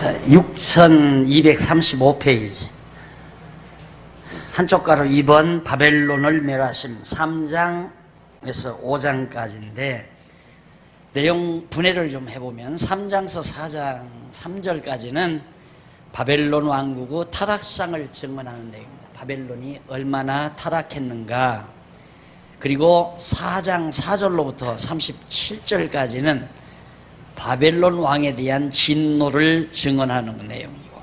자, 6235페이지. 한쪽 가로 2번 바벨론을 멸하심 3장에서 5장까지인데 내용 분해를 좀 해보면 3장서 4장 3절까지는 바벨론 왕국의 타락상을 증언하는 내용입니다. 바벨론이 얼마나 타락했는가. 그리고 4장 4절로부터 37절까지는 바벨론 왕에 대한 진노를 증언하는 내용이고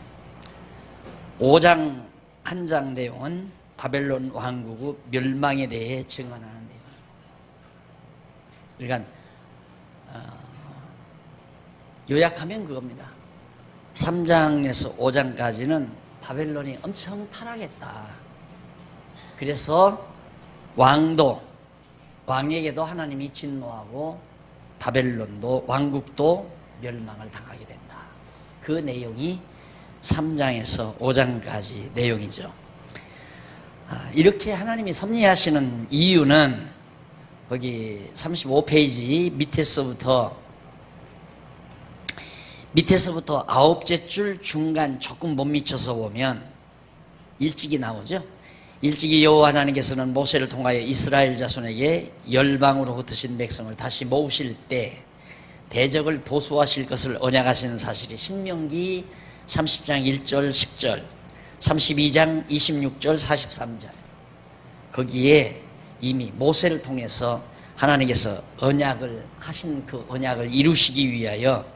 5장 한 장 내용은 바벨론 왕국의 멸망에 대해 증언하는 내용입니다. 그러니까 요약하면 그겁니다. 3장에서 5장까지는 바벨론이 엄청 타락했다. 그래서 왕에게도 하나님이 진노하고 바벨론도 왕국도 멸망을 당하게 된다. 그 내용이 3장에서 5장까지 내용이죠. 이렇게 하나님이 섭리하시는 이유는 거기 35페이지 밑에서부터 아홉째 줄 중간 조금 못 미쳐서 보면 일찍이 나오죠. 일찍이 여호와 하나님께서는 모세를 통하여 이스라엘 자손에게 열방으로 흩으신 백성을 다시 모으실 때 대적을 보수하실 것을 언약하시는 사실이 신명기 30장 1절 10절 32장 26절 43절 거기에 이미 모세를 통해서 하나님께서 언약을 하신 그 언약을 이루시기 위하여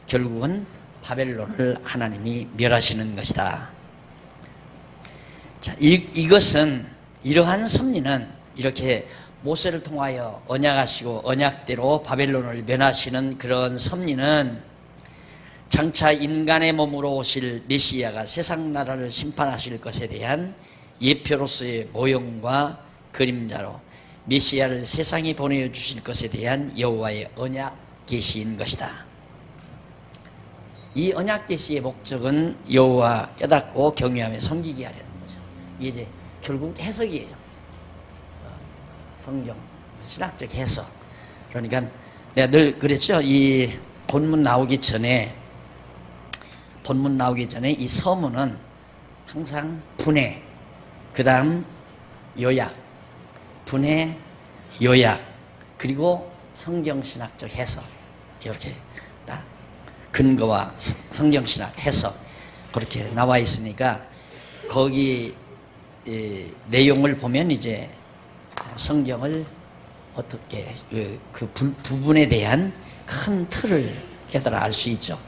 결국은 바벨론을 하나님이 멸하시는 것이다. 자, 이것은 이러한 섭리는 이렇게 모세를 통하여 언약하시고 언약대로 바벨론을 멸하시는 그런 섭리는 장차 인간의 몸으로 오실 메시아가 세상 나라를 심판하실 것에 대한 예표로서의 모형과 그림자로 메시아를 세상에 보내주실 것에 대한 여호와의 언약 계시인 것이다. 이 언약 계시의 목적은 여호와 깨닫고 경외하며 섬기게 하려는 거죠. 이게 이제 결국 해석이에요. 성경 신학적 해석. 그러니까 내가 늘 그랬죠. 이 본문 나오기 전에 이 서문은 항상 분해, 그 다음 요약, 분해, 요약, 그리고 성경신학적 해석 이렇게 딱 근거와 성경신학 해석 그렇게 나와 있으니까 거기 내용을 보면 이제 성경을 어떻게 그 부분에 대한 큰 틀을 깨달아 알 수 있죠.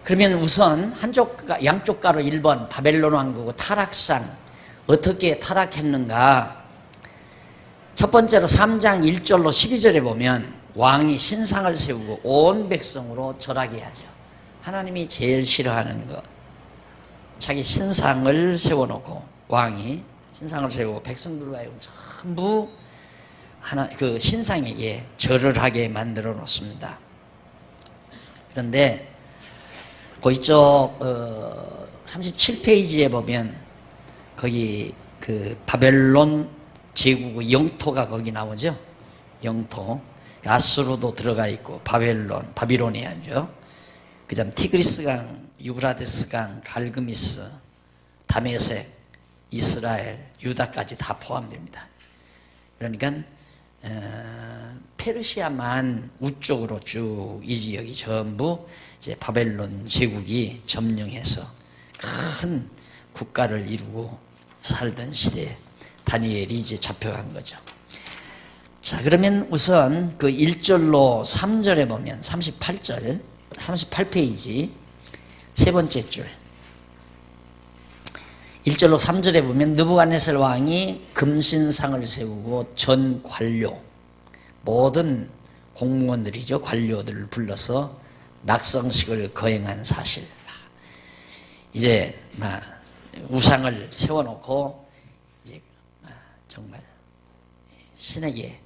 그러면 우선 양쪽 가로 1번 바벨론 왕국의 타락상 어떻게 타락했는가. 첫 번째로 3장 1절로 12절에 보면 왕이 신상을 세우고 온 백성으로 절하게 하죠. 하나님이 제일 싫어하는 것. 자기 신상을 세워놓고 왕이 신상을 세우고 백성들과 전부 그 신상에게 절을 하게 만들어 놓습니다. 그런데 그쪽 37페이지에 보면 거기 그 바벨론 제국의 영토가 거기 나오죠. 영토 아수르도 들어가 있고 바비로니아죠. 그다음 티그리스강, 유브라데스강, 갈그미스, 다메섹, 이스라엘, 유다까지 다 포함됩니다. 그러니까 페르시아만 우쪽으로 쭉 이 지역이 전부 이제 바벨론 제국이 점령해서 큰 국가를 이루고 살던 시대에 다니엘이 이제 잡혀간 거죠. 자, 그러면 우선 그 1절로 3절에 보면 38페이지 세 번째 줄 1절로 3절에 보면 느부갓네살 왕이 금신상을 세우고 전 관료 모든 공무원들이죠. 관료들을 불러서 낙성식을 거행한 사실. 이제 우상을 세워놓고 이제 정말 신에게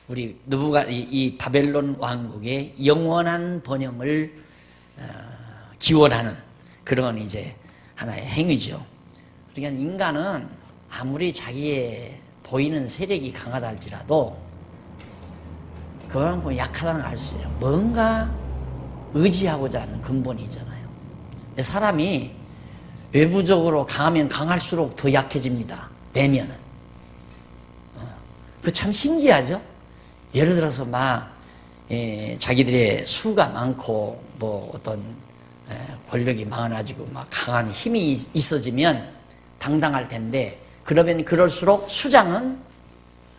우리 이 바벨론 왕국의 영원한 번영을 기원하는 그런 이제 하나의 행위죠. 그러니까 인간은 아무리 자기의 보이는 세력이 강하다 할지라도 그만큼 약하다는 걸 알 수 있어요. 뭔가 의지하고자 하는 근본이 있잖아요. 사람이 외부적으로 강하면 강할수록 더 약해집니다. 내면은. 그 참 신기하죠? 예를 들어서 자기들의 수가 많고 뭐 어떤 권력이 많아지고 막 강한 힘이 있어지면 당당할 텐데, 그러면 그럴수록 수장은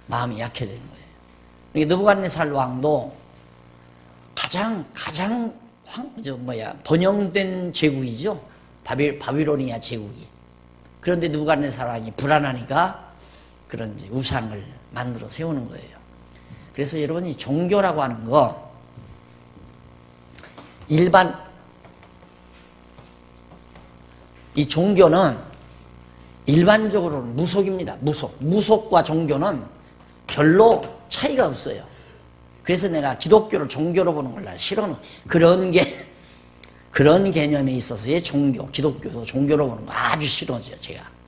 마음이 약해지는 거예요. 그러니까 느부갓네살 왕도 가장 번영된 제국이죠. 바빌로니아 제국이. 그런데 느부갓네살 왕이 불안하니까 그런 이제 우상을 만들어 세우는 거예요. 그래서 여러분이 종교라고 하는 거, 이 종교는 일반적으로는 무속입니다. 무속과 종교는 별로 차이가 없어요. 그래서 내가 기독교를 종교로 보는 걸 싫어하는, 그런 개념에 있어서의 기독교도 종교로 보는 거 아주 싫어져요, 제가.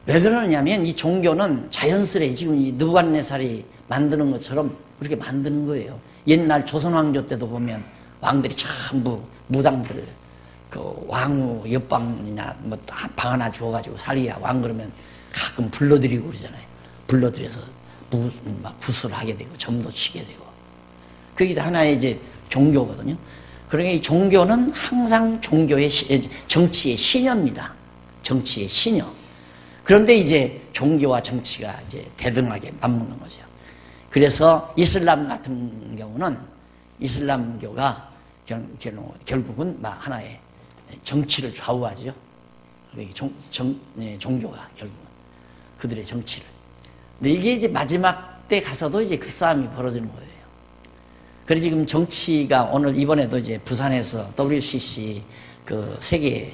왜 그러냐면 이 종교는 자연스레 지금 이 느부갓네살이 만드는 것처럼 그렇게 만드는 거예요. 옛날 조선 왕조 때도 보면 왕들이 전부 무당들, 그 왕후 옆방이나 뭐 방 하나 주어가지고 살이야 왕 그러면 가끔 불러들이고 그러잖아요. 불러들여서 막 구슬을 하게 되고 점도 치게 되고, 그게 하나의 이제 종교거든요. 그러니까 이 종교는 항상 정치의 신여입니다. 정치의 신여. 그런데 이제 종교와 정치가 이제 대등하게 맞먹는 거죠. 그래서 이슬람 같은 경우는 이슬람교가 결국은 하나의 정치를 좌우하죠. 종교가 결국은 그들의 정치를. 근데 이게 이제 마지막 때 가서도 이제 그 싸움이 벌어지는 거예요. 그래서 지금 정치가 이번에도 이제 부산에서 WCC 그 세계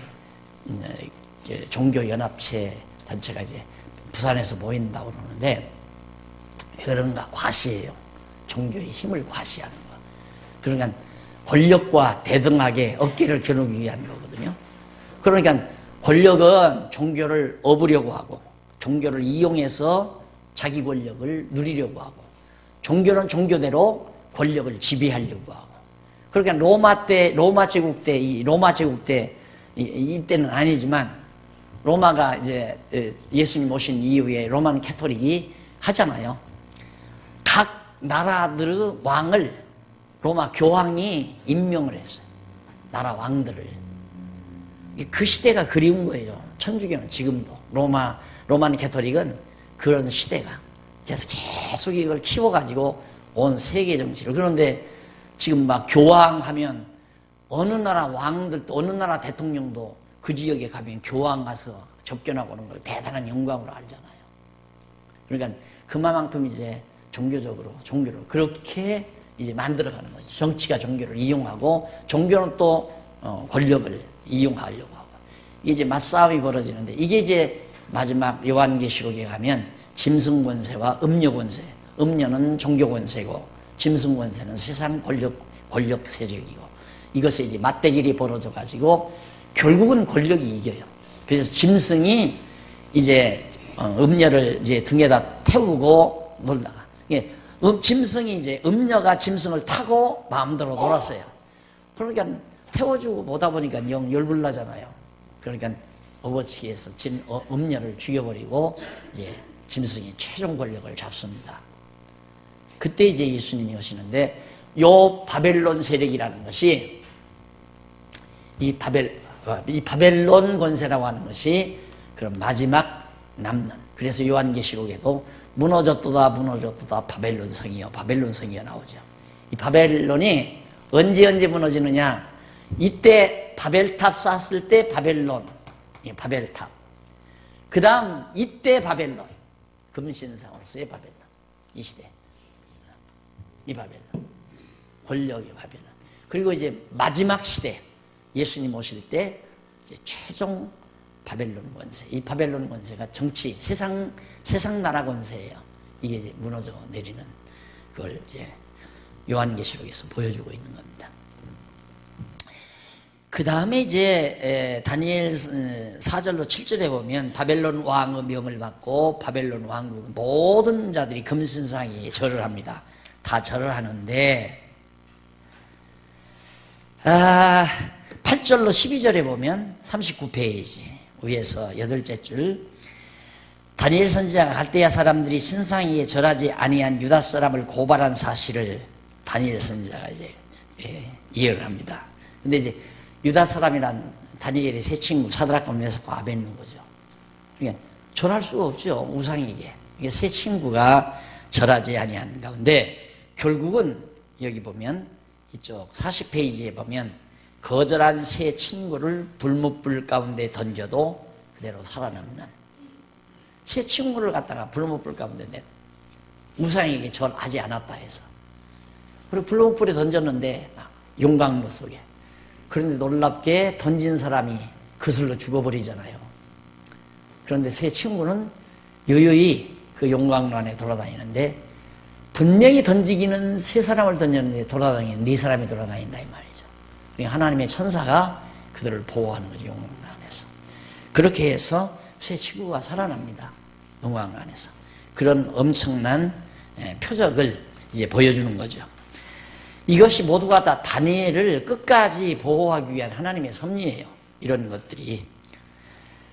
종교연합체 단체가 이제 부산에서 모인다고 그러는데, 왜 그런가? 과시예요. 종교의 힘을 과시하는 거. 그러니까 권력과 대등하게 어깨를 겨누기 위한 거거든요. 그러니까 권력은 종교를 업으려고 하고, 종교를 이용해서 자기 권력을 누리려고 하고, 종교는 종교대로 권력을 지배하려고 하고. 그러니까 로마 제국 때 이때는 아니지만, 로마가 이제 예수님 오신 이후에 로만 캐토릭이 하잖아요. 각 나라들의 왕을 로마 교황이 임명을 했어요. 나라 왕들을. 그 시대가 그리운 거예요. 천주교는 지금도. 로만 캐토릭은 그런 시대가. 그래서 계속 이걸 키워가지고 온 세계 정치를. 그런데 지금 교황 하면 어느 나라 왕들도, 어느 나라 대통령도 그 지역에 가면 교황 가서 접견하고 오는 걸 대단한 영광으로 알잖아요. 그러니까 그만큼 이제 종교를 그렇게 이제 만들어가는 거죠. 정치가 종교를 이용하고, 종교는 또 권력을 이용하려고 하고. 이게 이제 맞싸움이 벌어지는데, 이게 이제 마지막 요한계시록에 가면 짐승 권세와 음녀 권세. 음녀는 종교 권세고, 짐승 권세는 세상 권력 세력이고, 이것에 이제 맞대결이 벌어져 가지고 결국은 권력이 이겨요. 그래서 짐승이 이제 음녀를 이제 등에다 태우고 놀다가, 짐승이 이제 음녀가 짐승을 타고 마음대로 놀았어요. 그러니까 태워주고 보다 보니까 영 열불나잖아요. 그러니까 업어치기해서 음녀를 죽여버리고 이제 짐승이 최종 권력을 잡습니다. 그때 이제 예수님이 오시는데, 요 바벨론 세력이라는 것이, 이 바벨론 권세라고 하는 것이 그런 마지막 남는. 그래서 요한계시록에도 무너졌도다 바벨론 성이여 나오죠. 이 바벨론이 언제 무너지느냐? 이때 바벨탑 쌓았을 때 바벨론, 바벨탑. 그 다음 이때 바벨론, 금신상으로서의 바벨론. 이 시대, 이 바벨론, 권력의 바벨론. 그리고 이제 마지막 시대, 예수님 오실 때 이제 최종 바벨론 권세. 이 바벨론 권세가 정치, 세상 나라 권세예요. 이게 이제 무너져 내리는 그걸 이제 요한계시록에서 보여주고 있는 겁니다. 그 다음에 이제 다니엘 4절로 7절에 보면 바벨론 왕의 명을 받고 바벨론 왕국 모든 자들이 금신상에 절을 합니다. 다 절을 하는데, 8절로 12절에 보면 39페이지 위에서 8째 줄, 다니엘 선지자가 갈대아 사람들이 신상에게 절하지 아니한 유다 사람을 고발한 사실을 다니엘 선지자가 이제 이해를 합니다. 근데 이제 유다 사람이란 다니엘의 세 친구 사드락과 메삭과 아벳느고죠. 그러니까 절할 수가 없죠, 우상에게. 이게 세 친구가 절하지 아니한 가운데 결국은 여기 보면 이쪽 40페이지에 보면 거절한 세 친구를 불못불 가운데 던져도 그대로 살아남는, 세 친구를 갖다가 불못불 가운데 내 우상에게 절하지 않았다 해서, 그리고 불못불에 던졌는데 용광로 속에, 그런데 놀랍게 던진 사람이 그슬로 죽어버리잖아요. 그런데 세 친구는 여유히 그 용광로 안에 돌아다니는데, 분명히 던지기는 세 사람을 던졌는데 돌아다니는 네 사람이 돌아다닌다 이 말이죠. 그러니까 하나님의 천사가 그들을 보호하는 거죠, 용광로 안에서. 그렇게 해서 세 친구가 살아납니다, 용광로 안에서. 그런 엄청난 표적을 이제 보여주는 거죠. 이것이 모두가 다 다니엘을 끝까지 보호하기 위한 하나님의 섭리예요, 이런 것들이.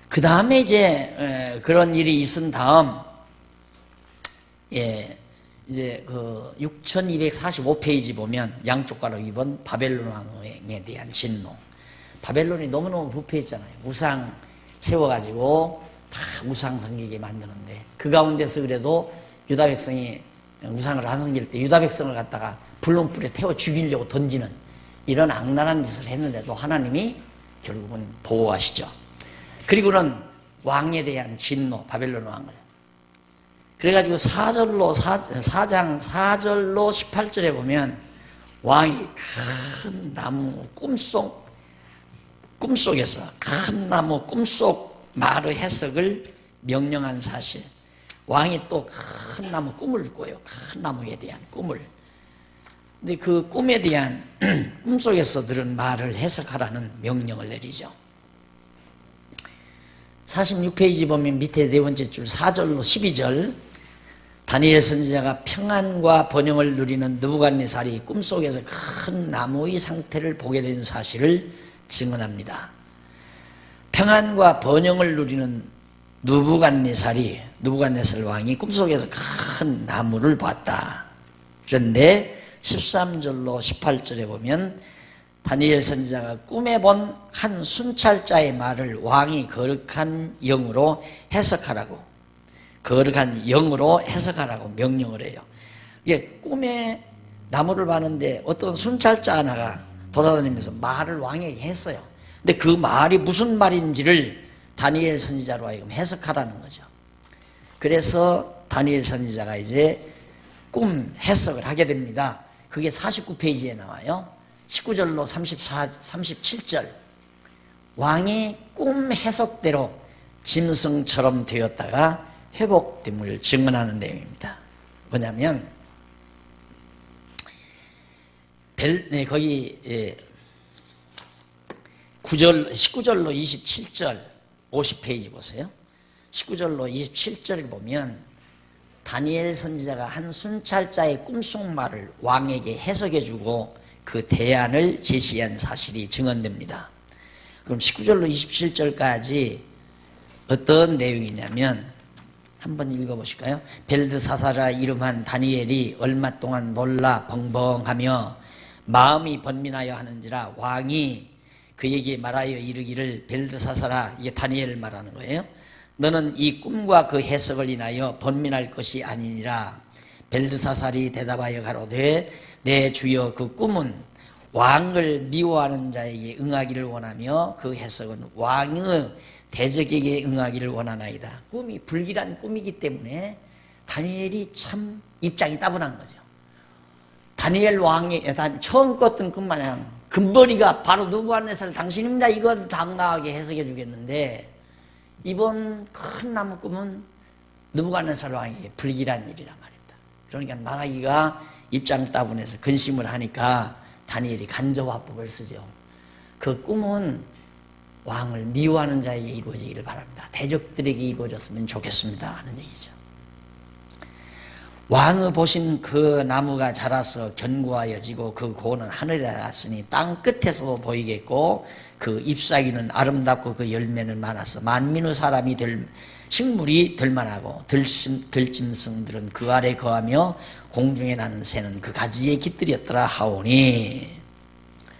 그 다음에 이제 그런 일이 있은 다음, 이제 그 6245페이지 보면 양쪽 가로 2번 바벨론 왕에 대한 진노. 바벨론이 너무너무 부패했잖아요. 우상 세워가지고 다 우상 섬기게 만드는데, 그 가운데서 그래도 유다 백성이 우상을 안 섬길 때 유다 백성을 갖다가 불론불에 태워 죽이려고 던지는 이런 악랄한 짓을 했는데도 하나님이 결국은 보호하시죠. 그리고는 왕에 대한 진노, 바벨론 왕을. 그래가지고 4장 4절로 18절에 보면 왕이 큰 나무 꿈속에서 큰 나무 꿈속 말의 해석을 명령한 사실. 왕이 또 큰 나무 꿈을 꿔요. 큰 나무에 대한 꿈을. 근데 그 꿈에 대한 꿈속에서 들은 말을 해석하라는 명령을 내리죠. 46페이지 보면 밑에 네 번째 줄 4절로 12절, 다니엘 선지자가 평안과 번영을 누리는 느부갓네살이 꿈속에서 큰 나무의 상태를 보게 된 사실을 증언합니다. 평안과 번영을 누리는 느부갓네살 왕이 꿈속에서 큰 나무를 봤다. 그런데 13절로 18절에 보면 다니엘 선지자가 꿈에 본 한 순찰자의 말을 왕이 거룩한 영으로 해석하라고 명령을 해요. 이게 꿈에 나무를 봤는데 어떤 순찰자 하나가 돌아다니면서 말을 왕에게 했어요. 근데 그 말이 무슨 말인지를 다니엘 선지자로 하여금 해석하라는 거죠. 그래서 다니엘 선지자가 이제 꿈 해석을 하게 됩니다. 그게 49페이지에 나와요. 19절로 37절. 왕이 꿈 해석대로 짐승처럼 되었다가 회복됨을 증언하는 내용입니다. 뭐냐면 거기 19절로 27절 50페이지 보세요. 19절로 27절을 보면 다니엘 선지자가 한 순찰자의 꿈속 말을 왕에게 해석해주고 그 대안을 제시한 사실이 증언됩니다. 그럼 19절로 27절까지 어떤 내용이냐면 한번 읽어보실까요? 벨드사사라 이름한 다니엘이 얼마 동안 놀라 벙벙하며 마음이 번민하여 하는지라 왕이 그에게 말하여 이르기를, 벨드사사라, 이게 다니엘을 말하는 거예요. 너는 이 꿈과 그 해석을 인하여 번민할 것이 아니니라. 벨드사살이 대답하여 가로되, 내 주여, 그 꿈은 왕을 미워하는 자에게 응하기를 원하며 그 해석은 왕의 대적에게 응하기를 원하나이다. 꿈이 불길한 꿈이기 때문에 다니엘이 참 입장이 따분한 거죠. 다니엘 왕이 처음 꿨던 꿈 마냥 금벌이가 바로 느부갓네살 당신입니다, 이건 당당하게 해석해 주겠는데, 이번 큰 나무 꿈은 느부갓네살 왕에게 불길한 일이란 말입니다. 그러니까 말하기가 입장 따분해서 근심을 하니까 다니엘이 간접화법을 쓰죠. 그 꿈은 왕을 미워하는 자에게 이루어지기를 바랍니다. 대적들에게 이루어졌으면 좋겠습니다 하는 얘기죠. 왕의 보신 그 나무가 자라서 견고하여지고 그 고는 하늘에 닿았으니 땅 끝에서도 보이겠고 그 잎사귀는 아름답고 그 열매는 많아서 만민의 사람이 될 식물이 될 만하고 들짐승들은 그 아래 거하며 공중에 나는 새는 그 가지에 깃들였더라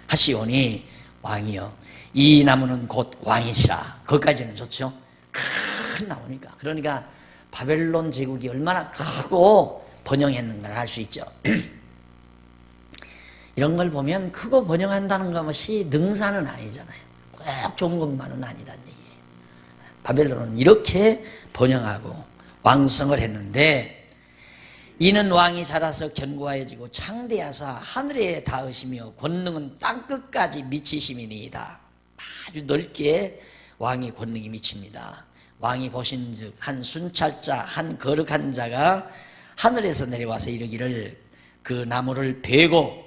하시오니 왕이여 이 나무는 곧 왕이시라. 거기까지는 좋죠. 큰 나무니까. 그러니까 바벨론 제국이 얼마나 크고 번영했는가를 알 수 있죠. 이런 걸 보면 크고 번영한다는 것이 능사는 아니잖아요. 꼭 좋은 것만은 아니란 얘기예요. 바벨론은 이렇게 번영하고 왕성을 했는데 이는 왕이 자라서 견고하여지고 창대하사 하늘에 닿으시며 권능은 땅끝까지 미치심이니이다. 아주 넓게 왕의 권능이 미칩니다. 왕이 보신즉 한 순찰자 한 거룩한 자가 하늘에서 내려와서 이르기를 그 나무를 베고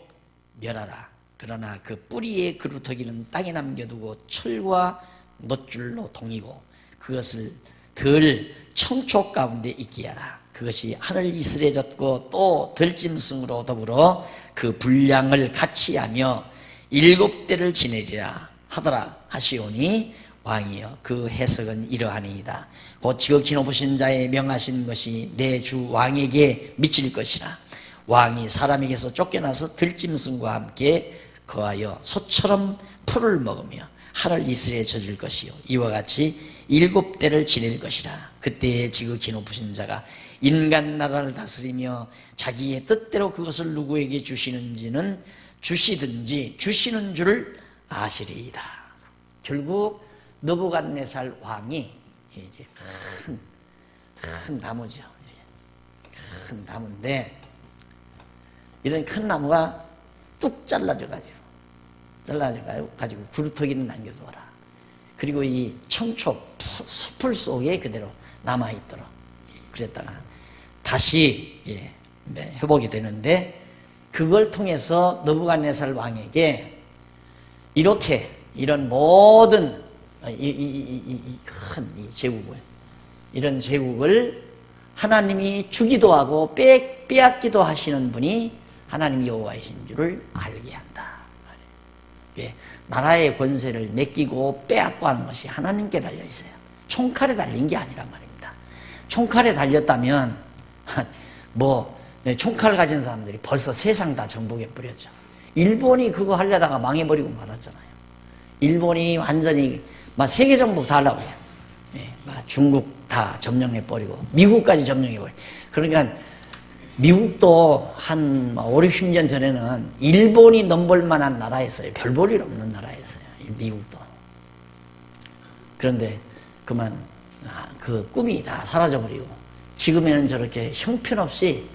멸하라. 그러나 그 뿌리의 그루터기는 땅에 남겨두고 철과 놋줄로 동이고 그것을 들 청초 가운데 있게 하라. 그것이 하늘 이슬해졌고 또 들짐승으로 더불어 그 분량을 같이 하며 7대를 지내리라 하더라 하시오니 왕이여 그 해석은 이러하니이다. 곧 지극히 높으신 자의 명하신 것이 내 주 왕에게 미칠 것이라. 왕이 사람에게서 쫓겨나서 들짐승과 함께 거하여 소처럼 풀을 먹으며 하늘 이슬에 젖을 것이요 이와 같이 7대를 지낼 것이라. 그때에 지극히 높으신 자가 인간 나라를 다스리며 자기의 뜻대로 그것을 누구에게 주시는지는 주시는 줄 아시리이다. 결국 느부갓네살 왕이 이제 큰 나무죠. 큰 나무인데 이런 큰 나무가 뚝 잘라져가지고 구루터기는 남겨두어라. 그리고 이 청초 숲을 속에 그대로 남아있도록 그랬다가 다시 회복이 되는데 그걸 통해서 느부갓네살 왕에게 이런 모든 큰 제국을 이런 제국을 하나님이 주기도 하고 빼앗기도 하시는 분이 하나님 여호와이신 줄을 알게 한다. 나라의 권세를 맡기고 빼앗고 하는 것이 하나님께 달려 있어요. 총칼에 달린 게 아니란 말입니다. 총칼에 달렸다면 총칼 가진 사람들이 벌써 세상 다 정복해 버렸죠. 일본이 그거 하려다가 망해버리고 말았잖아요. 일본이 완전히 세계 정복 다 하려고 해요. 중국 다 점령해버리고 미국까지 점령해버리고. 그러니까 미국도 한 5, 60년 전에는 일본이 넘볼 만한 나라였어요. 별 볼 일 없는 나라였어요. 미국도. 그런데 그만 그 꿈이 다 사라져버리고 지금에는 저렇게 형편없이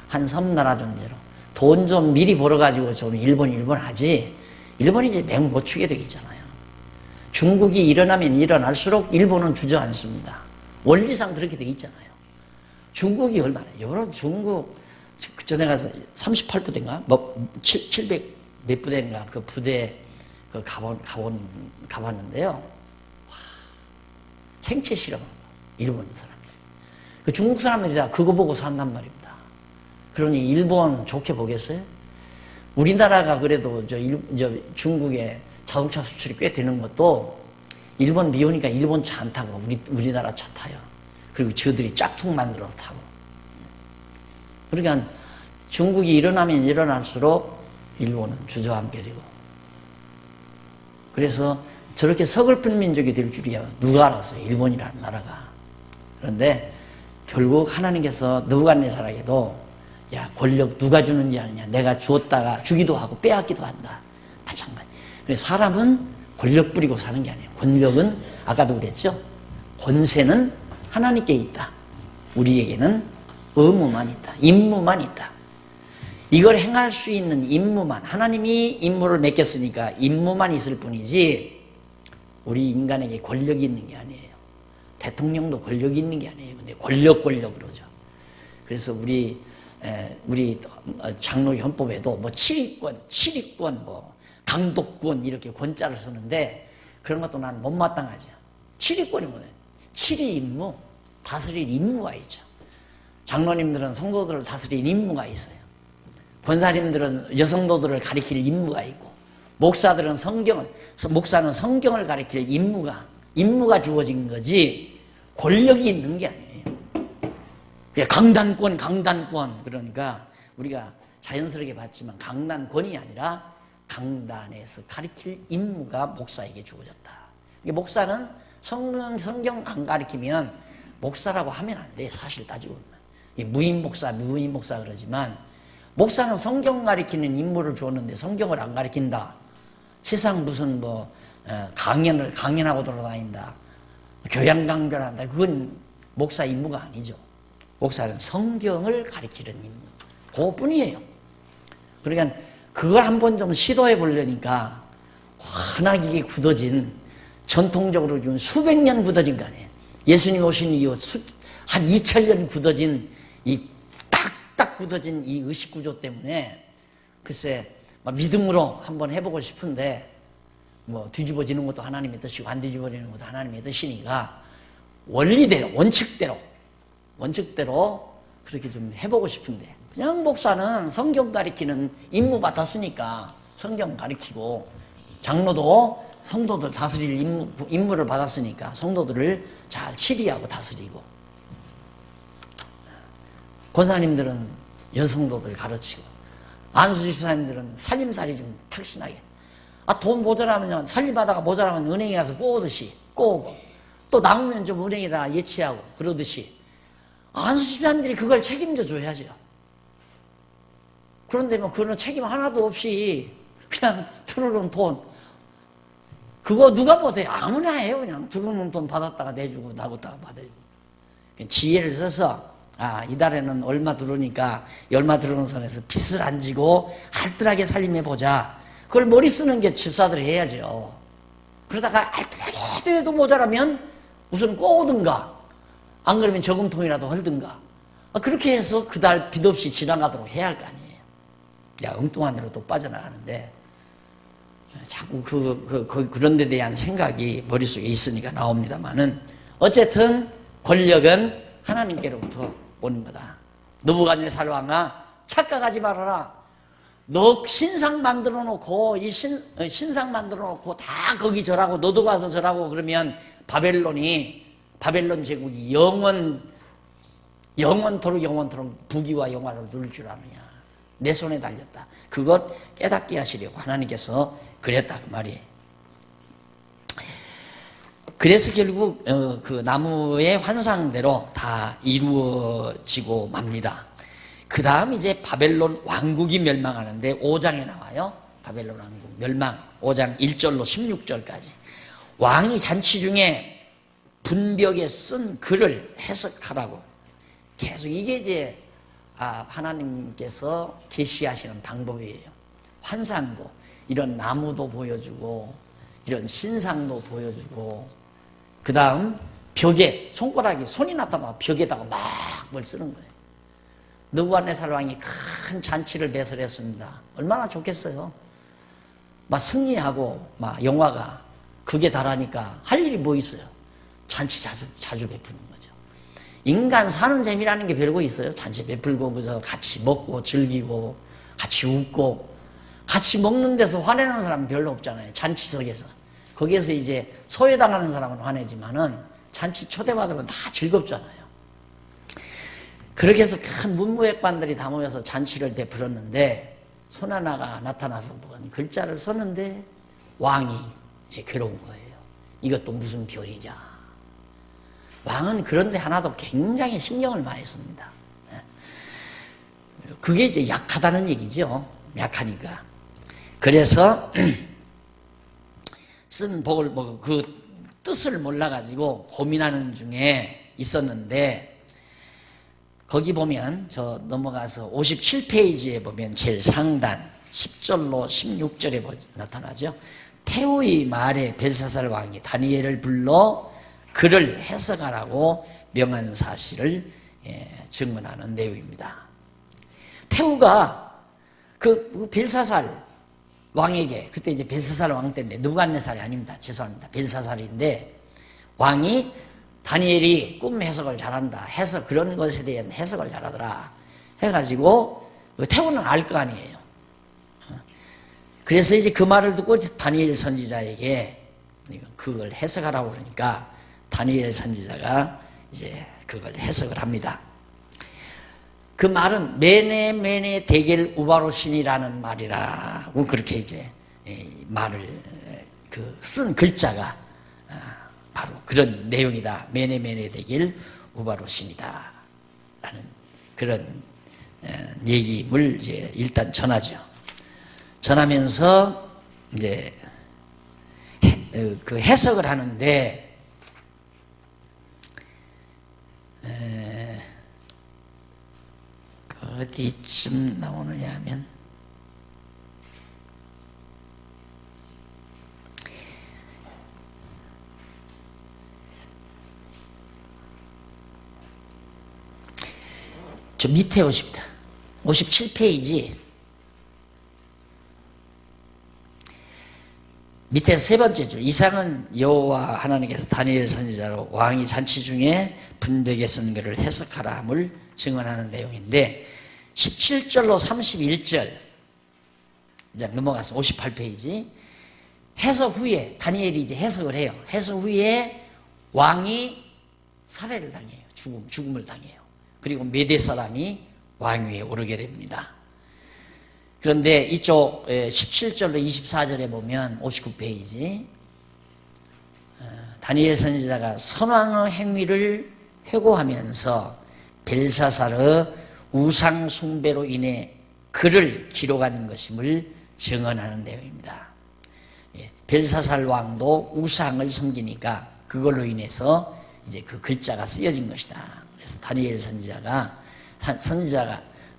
한 섬나라 존재로 돈 좀 미리 벌어가지고 좀 일본 하지. 일본이 이제 맹보축에 되어 있잖아요. 중국이 일어나면 일어날수록 일본은 주저앉습니다. 원리상 그렇게 되어 있잖아요. 중국이 얼마나, 여러분 중국, 그 전에 가서 38부대인가? 700 몇 부대인가? 그 부대, 가봤는데요. 와, 생체 실험한 거. 일본 사람들. 그 중국 사람들이 다 그거 보고 산단 말입니다. 그러니 일본 좋게 보겠어요? 우리나라가 그래도 중국에 자동차 수출이 꽤 되는 것도 일본 비 오니까 일본 차 안 타고 우리나라 차 타요. 그리고 저들이 짝퉁 만들어서 타고. 그러니까 중국이 일어나면 일어날수록 일본은 주저앉게 되고. 그래서 저렇게 서글픈 민족이 될 줄이야 누가 알았어요. 일본이라는 나라가. 그런데 결국 하나님께서 느부갓네살에게도 야, 권력 누가 주는지 아느냐. 내가 주었다가 주기도 하고 빼앗기도 한다. 마찬가지. 그래서 사람은 권력 부리고 사는 게 아니에요. 권력은 아까도 그랬죠. 권세는 하나님께 있다. 우리에게는 의무만 있다. 임무만 있다. 이걸 행할 수 있는 임무만, 하나님이 임무를 맡겼으니까 임무만 있을 뿐이지 우리 인간에게 권력이 있는 게 아니에요. 대통령도 권력이 있는 게 아니에요. 근데 권력 그러죠. 그래서 우리 장로교 헌법에도 7위권, 강독권 이렇게 권자를 쓰는데 그런 것도 나는 못마땅하죠. 7위권이 뭐예요? 7위 임무, 다스릴 임무가 있죠. 장로님들은 성도들을 다스릴 임무가 있어요. 권사님들은 여성도들을 가리킬 임무가 있고, 목사는 성경을 가리킬 임무가 주어진 거지 권력이 있는 게 아니에요. 강단권 그러니까 우리가 자연스럽게 봤지만 강단권이 아니라 강단에서 가리킬 임무가 목사에게 주어졌다. 목사는 성경 안 가리키면 목사라고 하면 안 돼. 사실 따지고 보면 무임 목사 그러지만 목사는 성경 가리키는 임무를 주었는데 성경을 안 가리킨다. 세상 무슨 강연하고 돌아다닌다. 교양 강변한다. 그건 목사 임무가 아니죠. 목사는 성경을 가리키는 임무. 그것뿐이에요. 그러니까 그걸 한번 좀 시도해 보려니까 환하게 굳어진, 전통적으로 지금 수백 년 굳어진 거 아니에요. 예수님 오신 이후 한 2000년 굳어진 이 딱딱 굳어진 이 의식 구조 때문에 글쎄 믿음으로 한번 해보고 싶은데 뒤집어지는 것도 하나님의 뜻이고 안 뒤집어지는 것도 하나님의 뜻이니까 원리대로 원칙대로 그렇게 좀 해보고 싶은데, 그냥 목사는 성경 가리키는 임무 받았으니까 성경 가리키고, 장로도 성도들 다스릴 임무를 받았으니까 성도들을 잘 치리하고 다스리고, 권사님들은 여성도들 가르치고, 안수집사님들은 살림살이 좀 탁신하게, 돈 모자라면 살림하다가 모자라면 은행에 가서 꼬우고, 또 남으면 좀 은행에다가 예치하고 그러듯이 안수집사님들이 그걸 책임져 줘야죠. 그런데 그런 책임 하나도 없이 그냥 들어오는 돈, 그거 누가 못해요? 아무나 해요. 그냥 들어오는 돈 받았다가 내주고 나갔다가 받아주고. 지혜를 써서 이달에는 얼마 들어오니까 얼마 들어오는 선에서 빚을 안 지고 알뜰하게 살림해보자. 그걸 머리 쓰는 게 집사들이 해야죠. 그러다가 알뜰하게 해도 모자라면 우선 꼬우든가, 안 그러면 저금통이라도 헐든가, 그렇게 해서 그달 빚 없이 지나가도록 해야 할 거 아니에요. 엉뚱한 데로 또 빠져나가는데 자꾸 그런 데 대한 생각이 머릿속에 있으니까 나옵니다만은, 어쨌든 권력은 하나님께로부터 오는 거다. 느부갓네살 왕아, 착각하지 말아라. 너 신상 만들어 놓고, 신상 만들어 놓고 다 거기 절하고 너도 가서 절하고 그러면 바벨론 제국이 영원토록 부귀와 영화를 누릴 줄 아느냐. 내 손에 달렸다. 그것 깨닫게 하시려고 하나님께서 그랬다, 그 말이에요. 그래서 결국 그 나무의 환상대로 다 이루어지고 맙니다. 그 다음 이제 바벨론 왕국이 멸망하는데 5장에 나와요. 바벨론 왕국 멸망, 5장 1절로 16절까지. 왕이 잔치 중에 분벽에 쓴 글을 해석하라고 계속, 이게 이제 하나님께서 계시하시는 방법이에요. 환상도, 이런 나무도 보여주고 이런 신상도 보여주고, 그 다음 벽에 손이 나타나 벽에다가 막 뭘 쓰는 거예요. 느부갓네살 왕이 큰 잔치를 배설했습니다. 얼마나 좋겠어요. 막 승리하고 막 영화가 극에 달하니까 할 일이 뭐 있어요. 잔치 자주 베푸는 거죠. 인간 사는 재미라는 게 별거 있어요. 잔치 베풀고 그저 같이 먹고 즐기고 같이 웃고, 같이 먹는 데서 화내는 사람은 별로 없잖아요. 잔치석에서. 거기에서 이제 소외당하는 사람은 화내지만은 잔치 초대받으면 다 즐겁잖아요. 그렇게 해서 큰 문무백관들이 다 모여서 잔치를 베풀었는데, 손 하나가 나타나서 글자를 썼는데 왕이 이제 괴로운 거예요. 이것도 무슨 별이냐. 왕은 그런데 하나도 굉장히 신경을 많이 씁니다. 그게 이제 약하다는 얘기죠. 약하니까. 그래서 쓴 복을 그 뜻을 몰라가지고 고민하는 중에 있었는데, 거기 보면 넘어가서 57페이지에 보면 제일 상단 10절로 16절에 나타나죠. 태우의 말에 벨사살 왕이 다니엘을 불러 그를 해석하라고 명한 사실을 증언하는 내용입니다. 태우가 그 벨사살 왕에게, 그때 이제 벨사살 왕 때인데 느부갓네살이 아닙니다. 죄송합니다. 벨사살인데, 왕이 다니엘이 꿈 해석을 잘한다 해서 그런 것에 대한 해석을 잘하더라 해가지고 태우는 알 거 아니에요. 그래서 이제 그 말을 듣고 다니엘 선지자에게 그걸 해석하라고 그러니까 다니엘 선지자가 이제 그걸 해석을 합니다. 그 말은 메네 데겔 우바로신이라는 말이라고 그렇게 이제 말을 쓴 글자가 바로 그런 내용이다. 메네 데겔 우바로신이다 라는 그런 얘기를 이제 일단 전하죠. 전하면서 이제 그 해석을 하는데 어디쯤 나오느냐 하면 저 밑에 오십니다. 57페이지 밑에 세 번째 줄. 이상은 여호와 하나님께서 다니엘 선지자로 왕이 잔치 중에 분백에 쓴 글을 해석하라함을 증언하는 내용인데 17절로 31절 이제 넘어가서 58페이지 해석 후에 다니엘이 이제 해석을 해요. 해석 후에 왕이 살해를 당해요. 죽음을 당해요. 그리고 메대 사람이 왕위에 오르게 됩니다. 그런데 이쪽 17절로 24절에 보면 59페이지 다니엘 선지자가 선왕의 행위를 회고하면서 벨사살의 우상 숭배로 인해 글을 기록하는 것임을 증언하는 내용입니다. 벨사살 왕도 우상을 섬기니까 그걸로 인해서 이제 그 글자가 쓰여진 것이다. 그래서 다니엘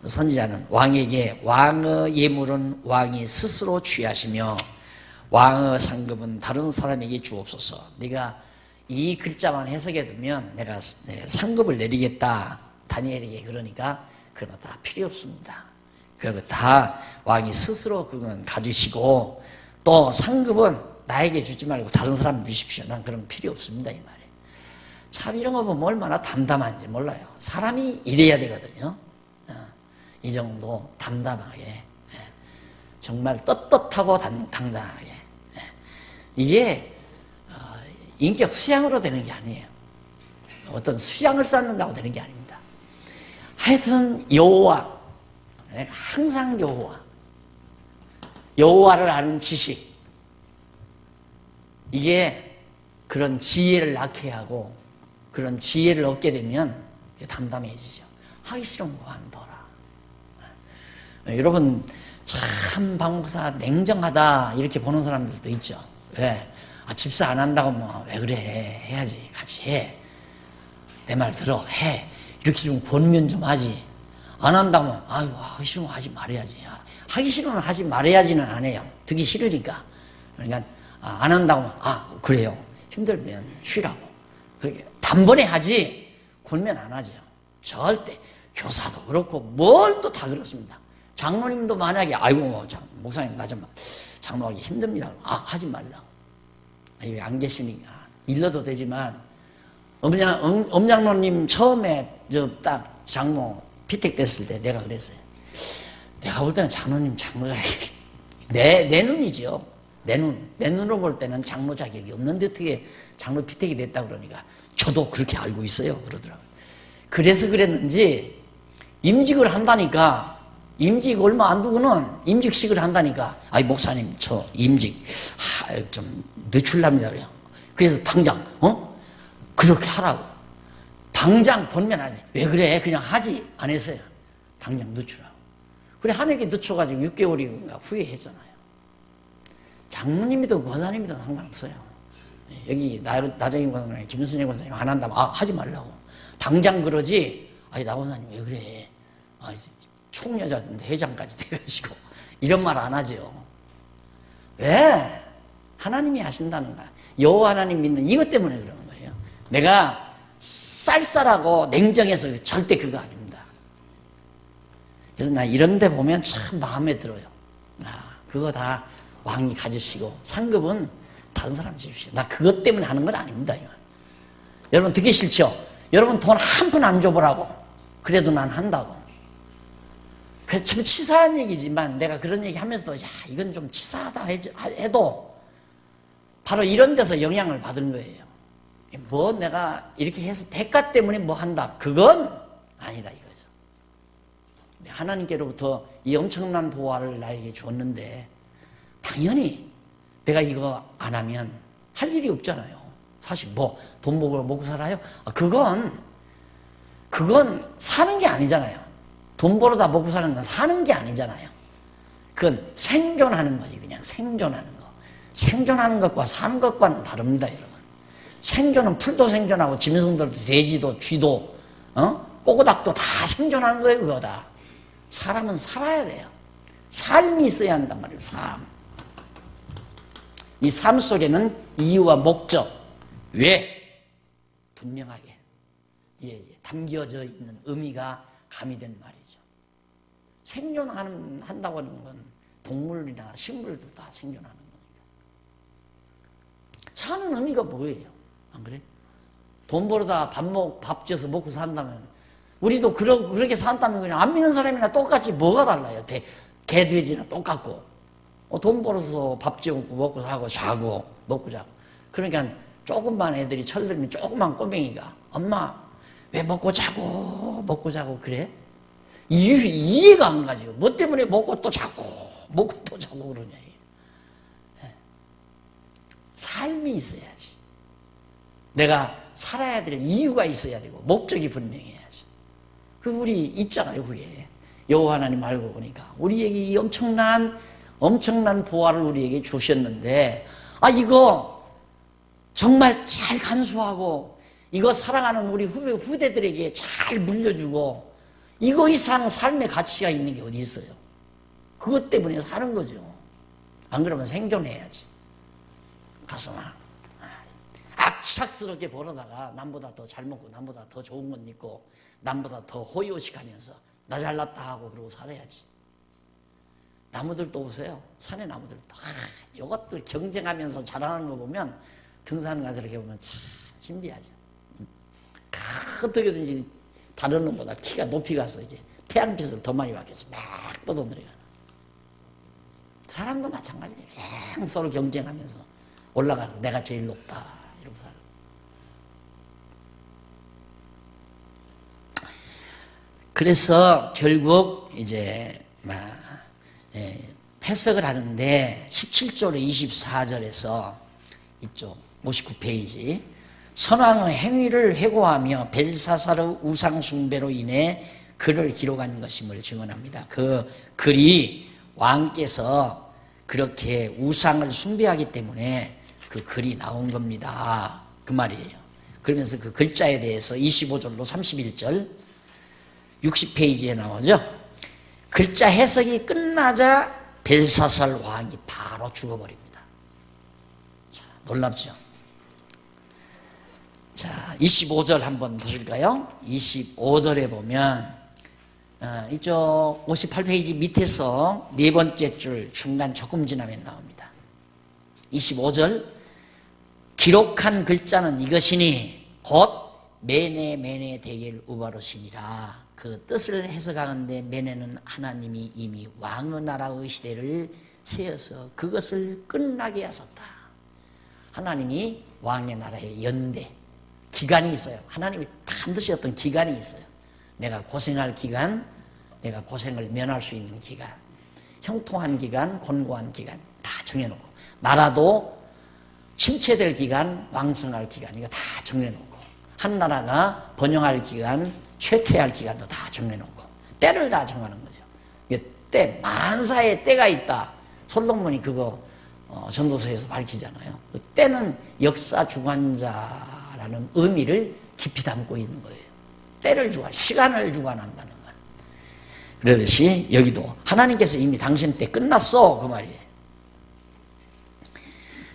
선지자는 왕에게 왕의 예물은 왕이 스스로 취하시며 왕의 상급은 다른 사람에게 주옵소서. 네가 이 글자만 해석해 두면 내가 상급을 내리겠다. 다니엘에게 그러니까 그런 거 다 필요 없습니다. 그거 다 왕이 스스로 그건 가지시고 또 상급은 나에게 주지 말고 다른 사람 주십시오. 난 그런 거 필요 없습니다. 이 말이에요. 참 이런 거 보면 얼마나 담담한지 몰라요. 사람이 이래야 되거든요. 이 정도 담담하게 정말 떳떳하고 당당하게 이게 인격 수양으로 되는 게 아니에요. 어떤 수양을 쌓는다고 되는 게 아닙니다. 하여튼 여호와 항상 여호와를 아는 지식 이게 그런 지혜를 낳게 하고 그런 지혜를 얻게 되면 담담해지죠. 하기 싫은 거 관둬라. 여러분 참 박목사 냉정하다 이렇게 보는 사람들도 있죠. 왜? 집사 안 한다고 뭐 왜 그래 해야지 같이 해. 내 말 들어 해. 이렇게 좀 권면 좀 하지. 안 한다면 아유 하기 싫으면 하지 말아야지. 하기 싫으면 하지 말아야지는 안 해요. 듣기 싫으니까. 그러니까 안 한다고 그래요. 힘들면 쉬라고. 그렇게 단번에 하지 권면 안 하죠. 절대 교사도 그렇고 뭘 또 다 그렇습니다. 장로님도 만약에 아이고 목사님 나 좀 장로하기 힘듭니다. 하지 말라고. 왜 안 계시니까 일러도 되지만 엄장로님 처음에 딱 장로 피택됐을 때 내가 그랬어요. 내가 볼 때는 장로가 내 눈이죠. 내 눈으로 볼 때는 장로 자격이 없는데 어떻게 장로 피택이 됐다 그러니까 저도 그렇게 알고 있어요 그러더라고요. 그래서 그랬는지 임직을 한다니까 임직 얼마 안 두고는 임직식을 한다니까 목사님 저 임직 좀 늦출랍니다 그래요. 그래서 당장 그렇게 하라고 당장 권면하지. 왜 그래 그냥 하지 안 했어요. 당장 늦추라고. 그래 한해게 늦춰가지고 6개월이 후회했잖아요. 장로님이든 권사님이든 상관없어요. 여기 나정인 권사님 김순재 권사님 안 한다면 하지 말라고 당장 그러지. 나 권사님 왜 그래 총여자인데 회장까지 돼가지고 이런 말 안 하죠. 왜? 하나님이 하신다는 거야. 여호와 하나님 믿는 이것 때문에 그러는 거예요. 내가 쌀쌀하고 냉정해서 절대 그거 아닙니다. 그래서 나 이런 데 보면 참 마음에 들어요. 그거 다 왕이 가지시고 상급은 다른 사람 주십시오. 나 그것 때문에 하는 건 아닙니다. 이건. 여러분 듣기 싫죠? 여러분 돈 한 푼 안 줘보라고. 그래도 난 한다고. 그게 참 치사한 얘기지만 내가 그런 얘기 하면서도 야 이건 좀 치사하다 해도 바로 이런 데서 영향을 받은 거예요. 뭐 내가 이렇게 해서 대가 때문에 뭐 한다. 그건 아니다 이거죠. 하나님께로부터 이 엄청난 보화를 나에게 줬는데 당연히 내가 이거 안 하면 할 일이 없잖아요. 사실 뭐 돈 먹고 살아요? 그건 사는 게 아니잖아요. 돈 벌어다 먹고 사는 건 사는 게 아니잖아요. 그건 생존하는 거지. 그냥 생존하는 거. 생존하는 것과 사는 것과는 다릅니다, 여러분. 생존은 풀도 생존하고 짐승들도 돼지도 쥐도 꼬꼬닥도 다 생존하는 거예요. 그거 다. 사람은 살아야 돼요. 삶이 있어야 한단 말이에요. 삶. 이 삶 속에는 이유와 목적, 왜 분명하게 담겨져 있는 의미가 가미된 말이죠. 생존한다고 하는 건 동물이나 식물도 다 생존하는 거니까. 사는 의미가 뭐예요? 안 그래? 돈 벌어다 밥 지어서 먹고 산다면 우리도 그렇게 산다면 그냥 안 믿는 사람이나 똑같이 뭐가 달라요? 개, 돼지나 똑같고 돈 벌어서 밥 지어 먹고 사고 자고 먹고 자고. 그러니까 조금만 애들이 철들면 조그만 꼬맹이가 엄마 왜 먹고 자고 그래? 이해가 안 가죠. 뭐 때문에 먹고 또 자고 그러냐. 삶이 있어야지. 내가 살아야 될 이유가 있어야 되고 목적이 분명해야지. 우리 있잖아요. 그게 여호와 하나님 알고 보니까 우리에게 이 엄청난 보화를 우리에게 주셨는데 이거 정말 잘 간수하고 이거 사랑하는 우리 후대들에게 잘 물려주고 이거 이상 삶의 가치가 있는 게 어디 있어요? 그것 때문에 사는 거죠. 안 그러면 생존해야지. 가슴아 악착스럽게 벌어다가 남보다 더 잘 먹고 남보다 더 좋은 건 입고 남보다 더 호의호식하면서 나 잘났다 하고 그러고 살아야지. 나무들도 보세요. 산의 나무들도 이것들 경쟁하면서 자라는 거 보면 등산 가서 이렇게 보면 참 신비하죠. 어떻게든지 다른 놈보다 키가 높이 가서 이제 태양빛을 더 많이 받겠어. 막 뻗어 내려가는. 사람도 마찬가지예요. 그냥 서로 경쟁하면서 올라가서 내가 제일 높다 이러고 살아. 그래서 결국 이제 해석을 하는데 17절 24절에서 이쪽 59페이지 선왕의 행위를 회고하며 벨사사르 우상 숭배로 인해 글을 기록한 것임을 증언합니다. 그 글이 왕께서 그렇게 우상을 숭배하기 때문에 그 글이 나온 겁니다. 그 말이에요. 그러면서 그 글자에 대해서 25절로 31절 60페이지에 나오죠. 글자 해석이 끝나자 벨사살 왕이 바로 죽어버립니다. 자, 놀랍죠? 자, 25절 한번 보실까요? 25절에 보면 이쪽 58페이지 밑에서 네 번째 줄 중간 조금 지나면 나옵니다. 25절 기록한 글자는 이것이니 곧 메네 데겔 우바로시니라. 그 뜻을 해석하는데 메네는 하나님이 이미 왕의 나라의 시대를 세워서 그것을 끝나게 하셨다. 하나님이 왕의 나라의 연대 기간이 있어요. 하나님이 반드시 어떤 기간이 있어요. 내가 고생할 기간, 내가 고생을 면할 수 있는 기간, 형통한 기간, 곤고한 기간 다 정해놓고 나라도 침체될 기간, 왕성할 기간 이거 다 정해놓고 한 나라가 번영할 기간, 쇠퇴할 기간도 다 정해놓고 때를 다 정하는 거죠. 때 만사의 때가 있다. 솔로몬이 그거 전도서에서 밝히잖아요. 그 때는 역사 주관자라는 의미를 깊이 담고 있는 거예요. 때를 시간을 주관한다는 것. 그러듯이 여기도 하나님께서 이미 당신 때 끝났어 그 말이에요.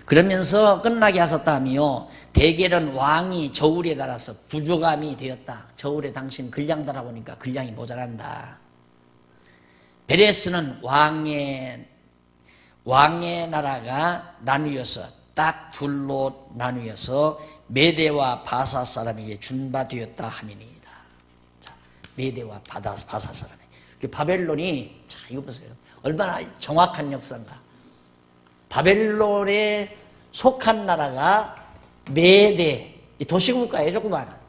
그러면서 끝나게 하셨다며 대개는 왕이 저울에 달아서 부족함이 되었다. 저울에 당신 근량 달아보니까 근량이 모자란다. 베레스는 왕의 나라가 나뉘어서 딱 둘로 나뉘어서 메대와 바사 사람에게 준 바 되었다 함이니이다. 자, 메대와 바사 사람에. 그 바벨론이, 자, 이거 보세요. 얼마나 정확한 역사인가. 바벨론에 속한 나라가 메대, 도시국가예요, 조그마한.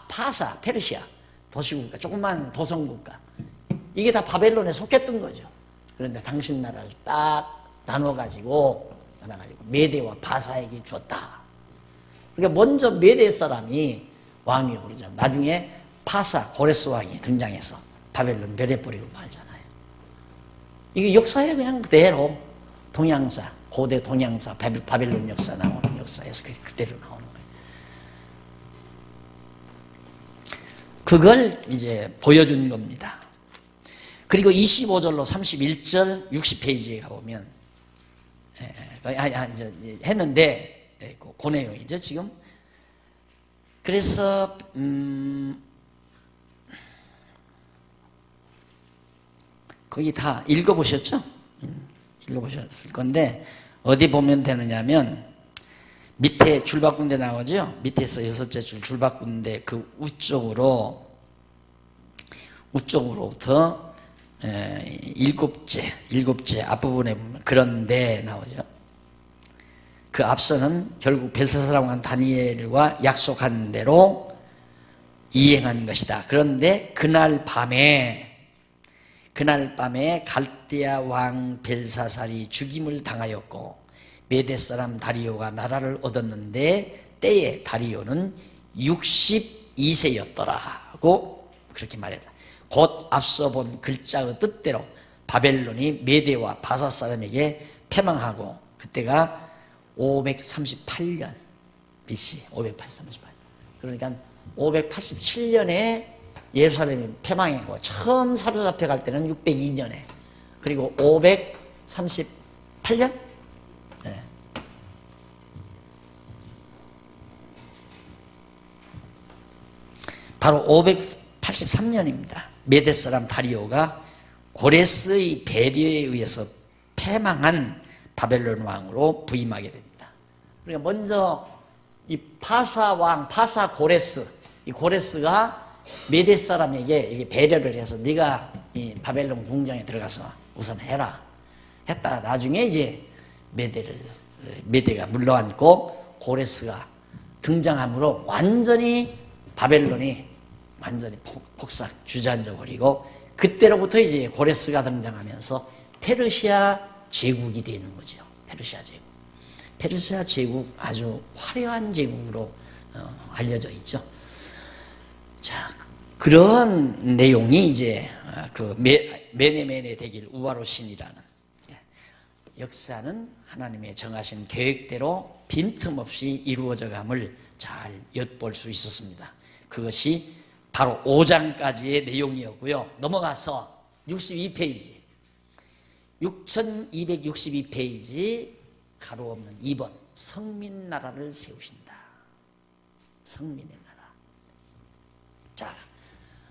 파사, 페르시아, 도시국가, 조그만 도성국가. 이게 다 바벨론에 속했던 거죠. 그런데 당신 나라를 딱 나눠가지고 메대와 바사에게 주었다. 그러니까 먼저 메대 사람이 왕이고 그러죠. 나중에 파사, 고레스 왕이 등장해서 바벨론 멸해버리고 말잖아요. 이게 역사에 그냥 그대로 동양사, 고대 동양사, 바벨론 역사 나오는 역사에서 그대로 나오는 거예요. 그걸 이제 보여준 겁니다. 그리고 25절로 31절 60페이지에 가보면, 이제 했는데, 그 내용이죠, 지금. 그래서, 거기 다 읽어보셨죠? 읽어보셨을 건데, 어디 보면 되느냐면, 밑에 줄 바꾼 데 나오죠? 밑에서 6째 줄 바꾼 데 그 우쪽으로부터 일곱째 앞부분에 보면 그런데 나오죠. 그 앞서는 결국 벨사사랑왕 다니엘과 약속한 대로 이행한 것이다. 그런데 그날 밤에 갈대아 왕 벨사살이 죽임을 당하였고 메대 사람 다리오가 나라를 얻었는데 때에 다리오는 62세였더라고 그렇게 말했다. 곧 앞서 본 글자의 뜻대로 바벨론이 메대와 바사 사람에게 패망하고 그때가 538년 BC 538. 그러니까 587년에 예루살렘이 패망하고 처음 사로잡혀 갈 때는 602년에 그리고 538년 네. 바로 583년입니다. 메대 사람 다리오가 고레스의 배려에 의해서 패망한 바벨론 왕으로 부임하게 됩니다. 그러니까 먼저 이 파사 왕, 파사 고레스, 이 고레스가 메대 사람에게 이렇게 배려를 해서 네가 이 바벨론 궁정에 들어가서 우선 해라. 했다가 나중에 이제 메대가 물러앉고 고레스가 등장함으로 완전히 바벨론이 완전히 폭삭 주저앉아 버리고 그때로부터 이제 고레스가 등장하면서 페르시아 제국이 되는 거죠. 페르시아 제국. 페르시아 제국 아주 화려한 제국으로 알려져 있죠. 자, 그런 내용이 이제 그 메네메네 대길 우바로신이라는 역사는 하나님의 정하신 계획대로 빈틈없이 이루어져감을 잘 엿볼 수 있었습니다. 그것이 바로 5장까지의 내용이었고요. 넘어가서 62페이지 6262페이지 가로 없는 2번 성민나라를 세우신다. 성민의 나라. 자,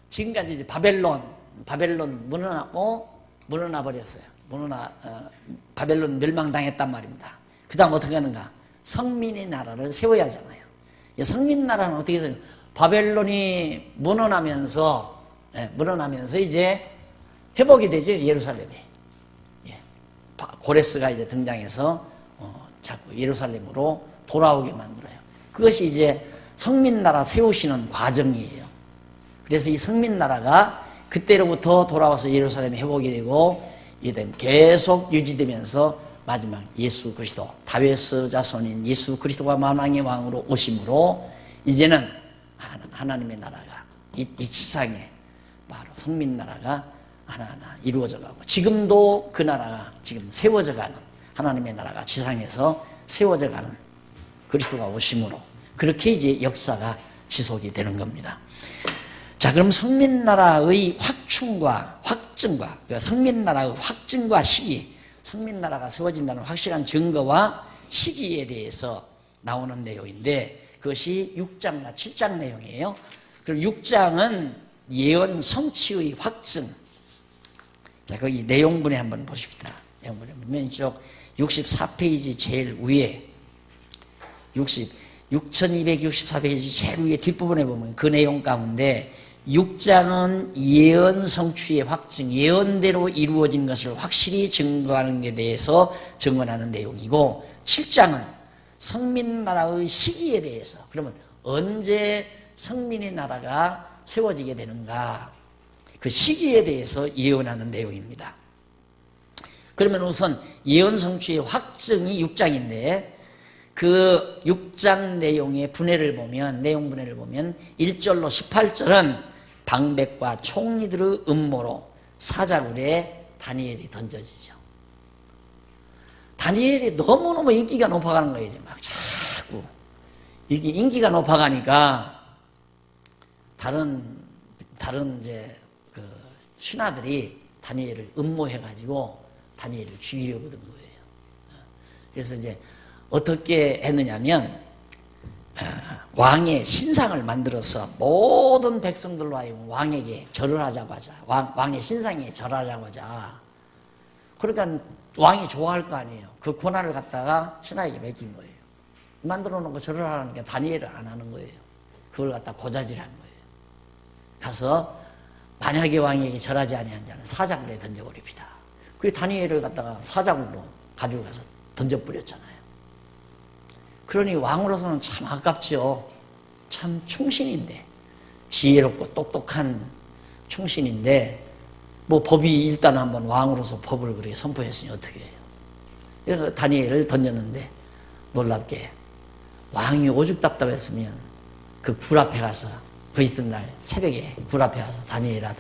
지금까지 이제 바벨론 무너나 버렸어요. 바벨론 멸망당했단 말입니다. 그 다음 어떻게 하는가? 성민의 나라를 세워야 하잖아요. 성민 나라는 어떻게 해서 바벨론이 무너나면서 이제 회복이 되죠. 예루살렘이. 고레스가 이제 등장해서 자꾸 예루살렘으로 돌아오게 만들어요. 그것이 이제 성민나라 세우시는 과정이에요. 그래서 이 성민나라가 그때로부터 돌아와서 예루살렘이 회복이 되고 계속 유지되면서 마지막 예수 그리스도 다윗의 자손인 예수 그리스도가 만왕의 왕으로 오심으로 이제는 하나님의 나라가 이 지상에 바로 성민나라가 하나하나 이루어져 가고 지금도 그 나라가 지금 세워져 가는 하나님의 나라가 지상에서 세워져 가는 그리스도가 오심으로 그렇게 이제 역사가 지속이 되는 겁니다. 자, 그럼 성민나라의 확충과 확증과 그러니까 성민나라의 확증과 시기, 성민나라가 세워진다는 확실한 증거와 시기에 대해서 나오는 내용인데 그것이 6장과 7장 내용이에요. 그럼 6장은 예언 성취의 확증. 자, 거기 내용분에 한번 보십시다. 내용분에 보면 이쪽 64페이지 제일 위에 6264페이지 제일 위에 뒷부분에 보면 그 내용 가운데 6장은 예언 성취의 확증, 예언대로 이루어진 것을 확실히 증거하는 데 대해서 증언하는 내용이고, 7장은 성민나라의 시기에 대해서, 그러면 언제 성민의 나라가 세워지게 되는가, 그 시기에 대해서 예언하는 내용입니다. 그러면 우선 예언 성취의 확증이 6장인데 그 6장 내용의 분해를 보면, 내용 분해를 보면 1절로 18절은 방백과 총리들의 음모로 사자굴에 다니엘이 던져지죠. 다니엘이 너무너무 인기가 높아가는 거예요. 이제 막 자꾸 이게 인기가 높아가니까 다른 이제 그 신하들이 다니엘을 음모해가지고 다니엘을 죽이려고 든 거예요. 그래서 이제 어떻게 했느냐면 왕의 신상을 만들어서 모든 백성들로 하여금 왕에게 절을 하자고 하자. 왕의 신상에 절하자고 하자. 그러니까 왕이 좋아할 거 아니에요. 그 권한을 갖다가 신하에게 맡긴 거예요. 만들어 놓은 거 절을 하라니까 다니엘을 안 하는 거예요. 그걸 갖다 고자질한 거예요. 가서 만약에 왕에게 절하지 아니한 자는 사자굴에 던져버립시다. 그리고 다니엘을 갖다가 사자굴로 가지고 가서 던져버렸잖아요. 그러니 왕으로서는 참 아깝죠. 참 충신인데, 지혜롭고 똑똑한 충신인데 뭐 법이 일단 한번 왕으로서 법을 그렇게 선포했으니 어떻게 해요. 그래서 다니엘을 던졌는데 놀랍게 왕이 오죽 답답했으면 그 굴 앞에 가서, 그 이튿날 새벽에 굴 앞에 가서 다니엘아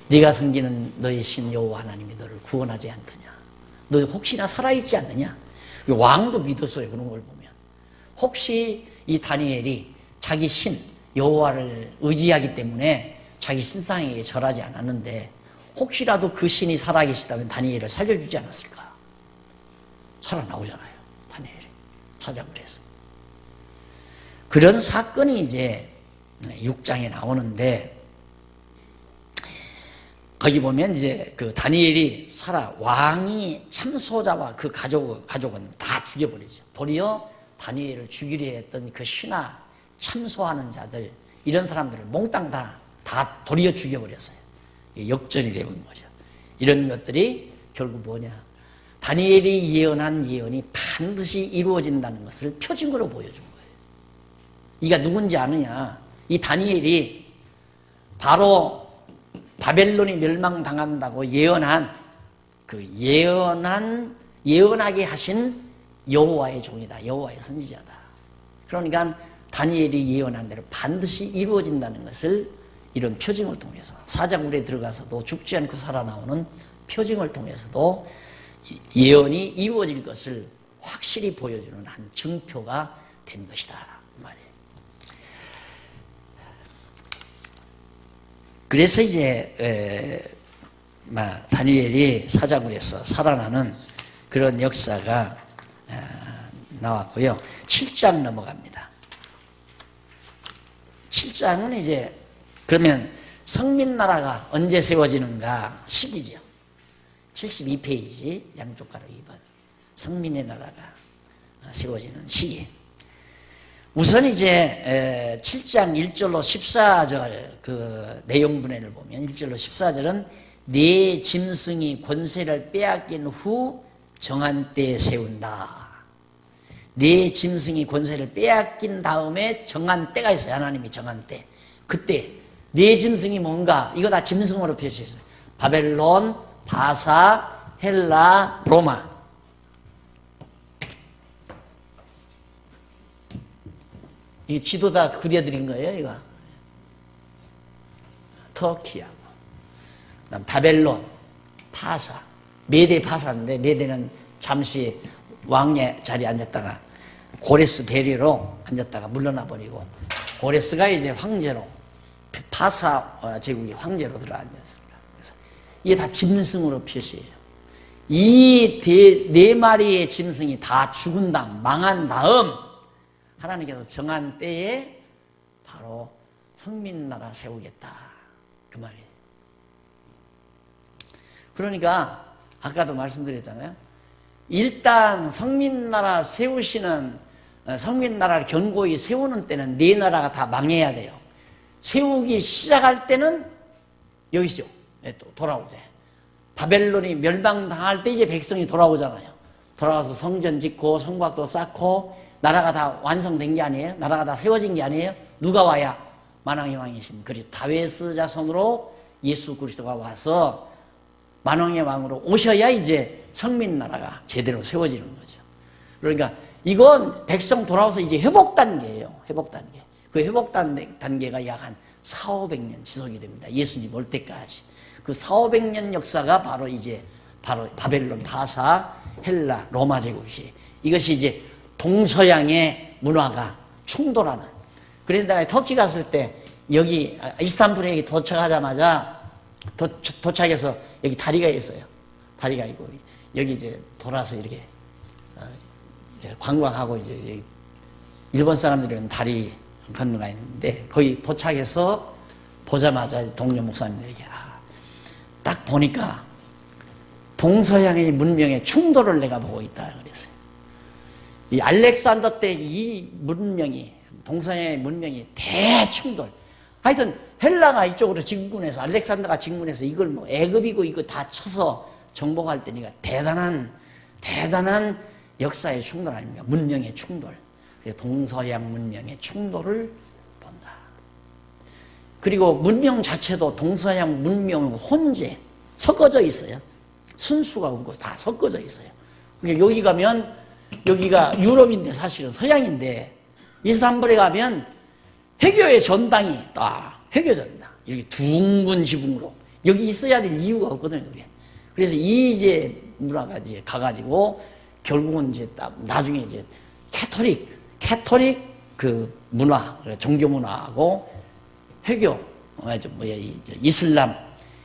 네가 섬기는 너희 신 여호와 하나님이 너를 구원하지 않더냐, 너 혹시나 살아있지 않느냐. 왕도 믿었어요. 그런 걸 보면 혹시 이 다니엘이 자기 신 여호와를 의지하기 때문에 자기 신상에게 절하지 않았는데 혹시라도 그 신이 살아계시다면 다니엘을 살려주지 않았을까. 살아나오잖아요. 다니엘이 사자굴에서. 그런 사건이 이제 6장에 나오는데, 거기 보면 이제 그 다니엘이 왕이 참소자와 그 가족은 다 죽여버리죠. 도리어 다니엘을 죽이려 했던 그 신하 참소하는 자들, 이런 사람들을 몽땅 다 도리어 죽여버렸어요. 역전이 되는 거죠. 이런 것들이 결국 뭐냐, 다니엘이 예언한 예언이 반드시 이루어진다는 것을 표징으로 보여준 거예요. 이가 누군지 아느냐, 이 다니엘이 바로 바벨론이 멸망당한다고 예언하게 하신 여호와의 종이다. 여호와의 선지자다. 그러니까 다니엘이 예언한 대로 반드시 이루어진다는 것을 이런 표징을 통해서, 사자굴에 들어가서도 죽지 않고 살아나오는 표징을 통해서도 예언이 이루어질 것을 확실히 보여주는 한 증표가 된 것이다 말이에요. 그래서 이제 다니엘이 사자굴에서 살아나는 그런 역사가 나왔고요. 7장 넘어갑니다. 7장은 이제 그러면 성민나라가 언제 세워지는가 시기죠. 72페이지 양쪽 가로 2번 성민의 나라가 세워지는 시기. 우선 이제 7장 1절로 14절 그 내용 분해를 보면 1절로 14절은 네 짐승이 권세를 빼앗긴 후 정한 때에 세운다. 네 짐승이 권세를 빼앗긴 다음에 정한 때가 있어요. 하나님이 정한 때. 그때 네 짐승이 뭔가, 이거 다 짐승으로 표시했어요. 바벨론, 바사, 헬라, 로마. 이 지도 다 그려드린 거예요, 이거. 터키하고, 바벨론, 파사, 메데 파사인데, 메데는 잠시 왕의 자리에 앉았다가 고레스 베리로 앉았다가 물러나 버리고, 고레스가 이제 황제로, 파사 제국의 황제로 들어앉았습니다. 그래서 이게 다 짐승으로 표시해요. 이 네 마리의 짐승이 다 죽은 다음, 망한 다음 하나님께서 정한 때에 바로 성민나라 세우겠다, 그 말이에요. 그러니까 아까도 말씀드렸잖아요. 일단 성민나라 세우시는 성민 나라를 견고히 세우는 때는 네 나라가 다 망해야 돼요. 세우기 시작할 때는 여기죠. 또 돌아오죠. 바벨론이 멸망당할 때 이제 백성이 돌아오잖아요. 돌아와서 성전 짓고 성곽도 쌓고 나라가 다 완성된 게 아니에요. 나라가 다 세워진 게 아니에요. 누가 와야? 만왕의 왕이신 그리스도 다윗의 자손으로 예수 그리스도가 와서 만왕의 왕으로 오셔야 이제 성민 나라가 제대로 세워지는 거죠. 그러니까 이건 백성 돌아와서 이제 회복 단계예요. 회복 단계. 그 회복 단계가 약 한 400~500년 지속이 됩니다. 예수님 올 때까지. 그 400~500년 역사가 바로 바벨론, 바사, 헬라, 로마 제국이 이것이 이제 동서양의 문화가 충돌하는. 그런데 터키 갔을 때 여기 이스탄불에 도착하자마자 도착해서 여기 다리가 있어요. 다리가 있고 여기 이제 돌아서 이렇게 이제 관광하고 이제 여기 일본 사람들은 다리 건너가 있는데 거기 도착해서 보자마자 동료 목사님들에게 딱 보니까 동서양의 문명의 충돌을 내가 보고 있다 그랬어요. 이 알렉산더 때 이 문명이 동서양의 문명이 대충돌. 하여튼 헬라가 이쪽으로 진군해서 알렉산더가 진군해서 이걸 뭐 애굽이고 이거 다 쳐서 정복할 때니까 대단한 역사의 충돌 아닙니까? 문명의 충돌. 동서양 문명의 충돌을 본다. 그리고 문명 자체도 동서양 문명 혼재 섞어져 있어요. 순수가 없고 다 섞어져 있어요. 그러니까 여기 가면 여기가 유럽인데 사실은 서양인데 이스탄불에 가면 회교의 전당이 딱 회교 전당 여기 둥근 지붕으로 여기 있어야 될 이유가 없거든요. 그게. 그래서 이 이제 문화가 이제 가가지고 결국은 이제 나중에 이제 캐토릭 그 문화 종교 문화하고 회교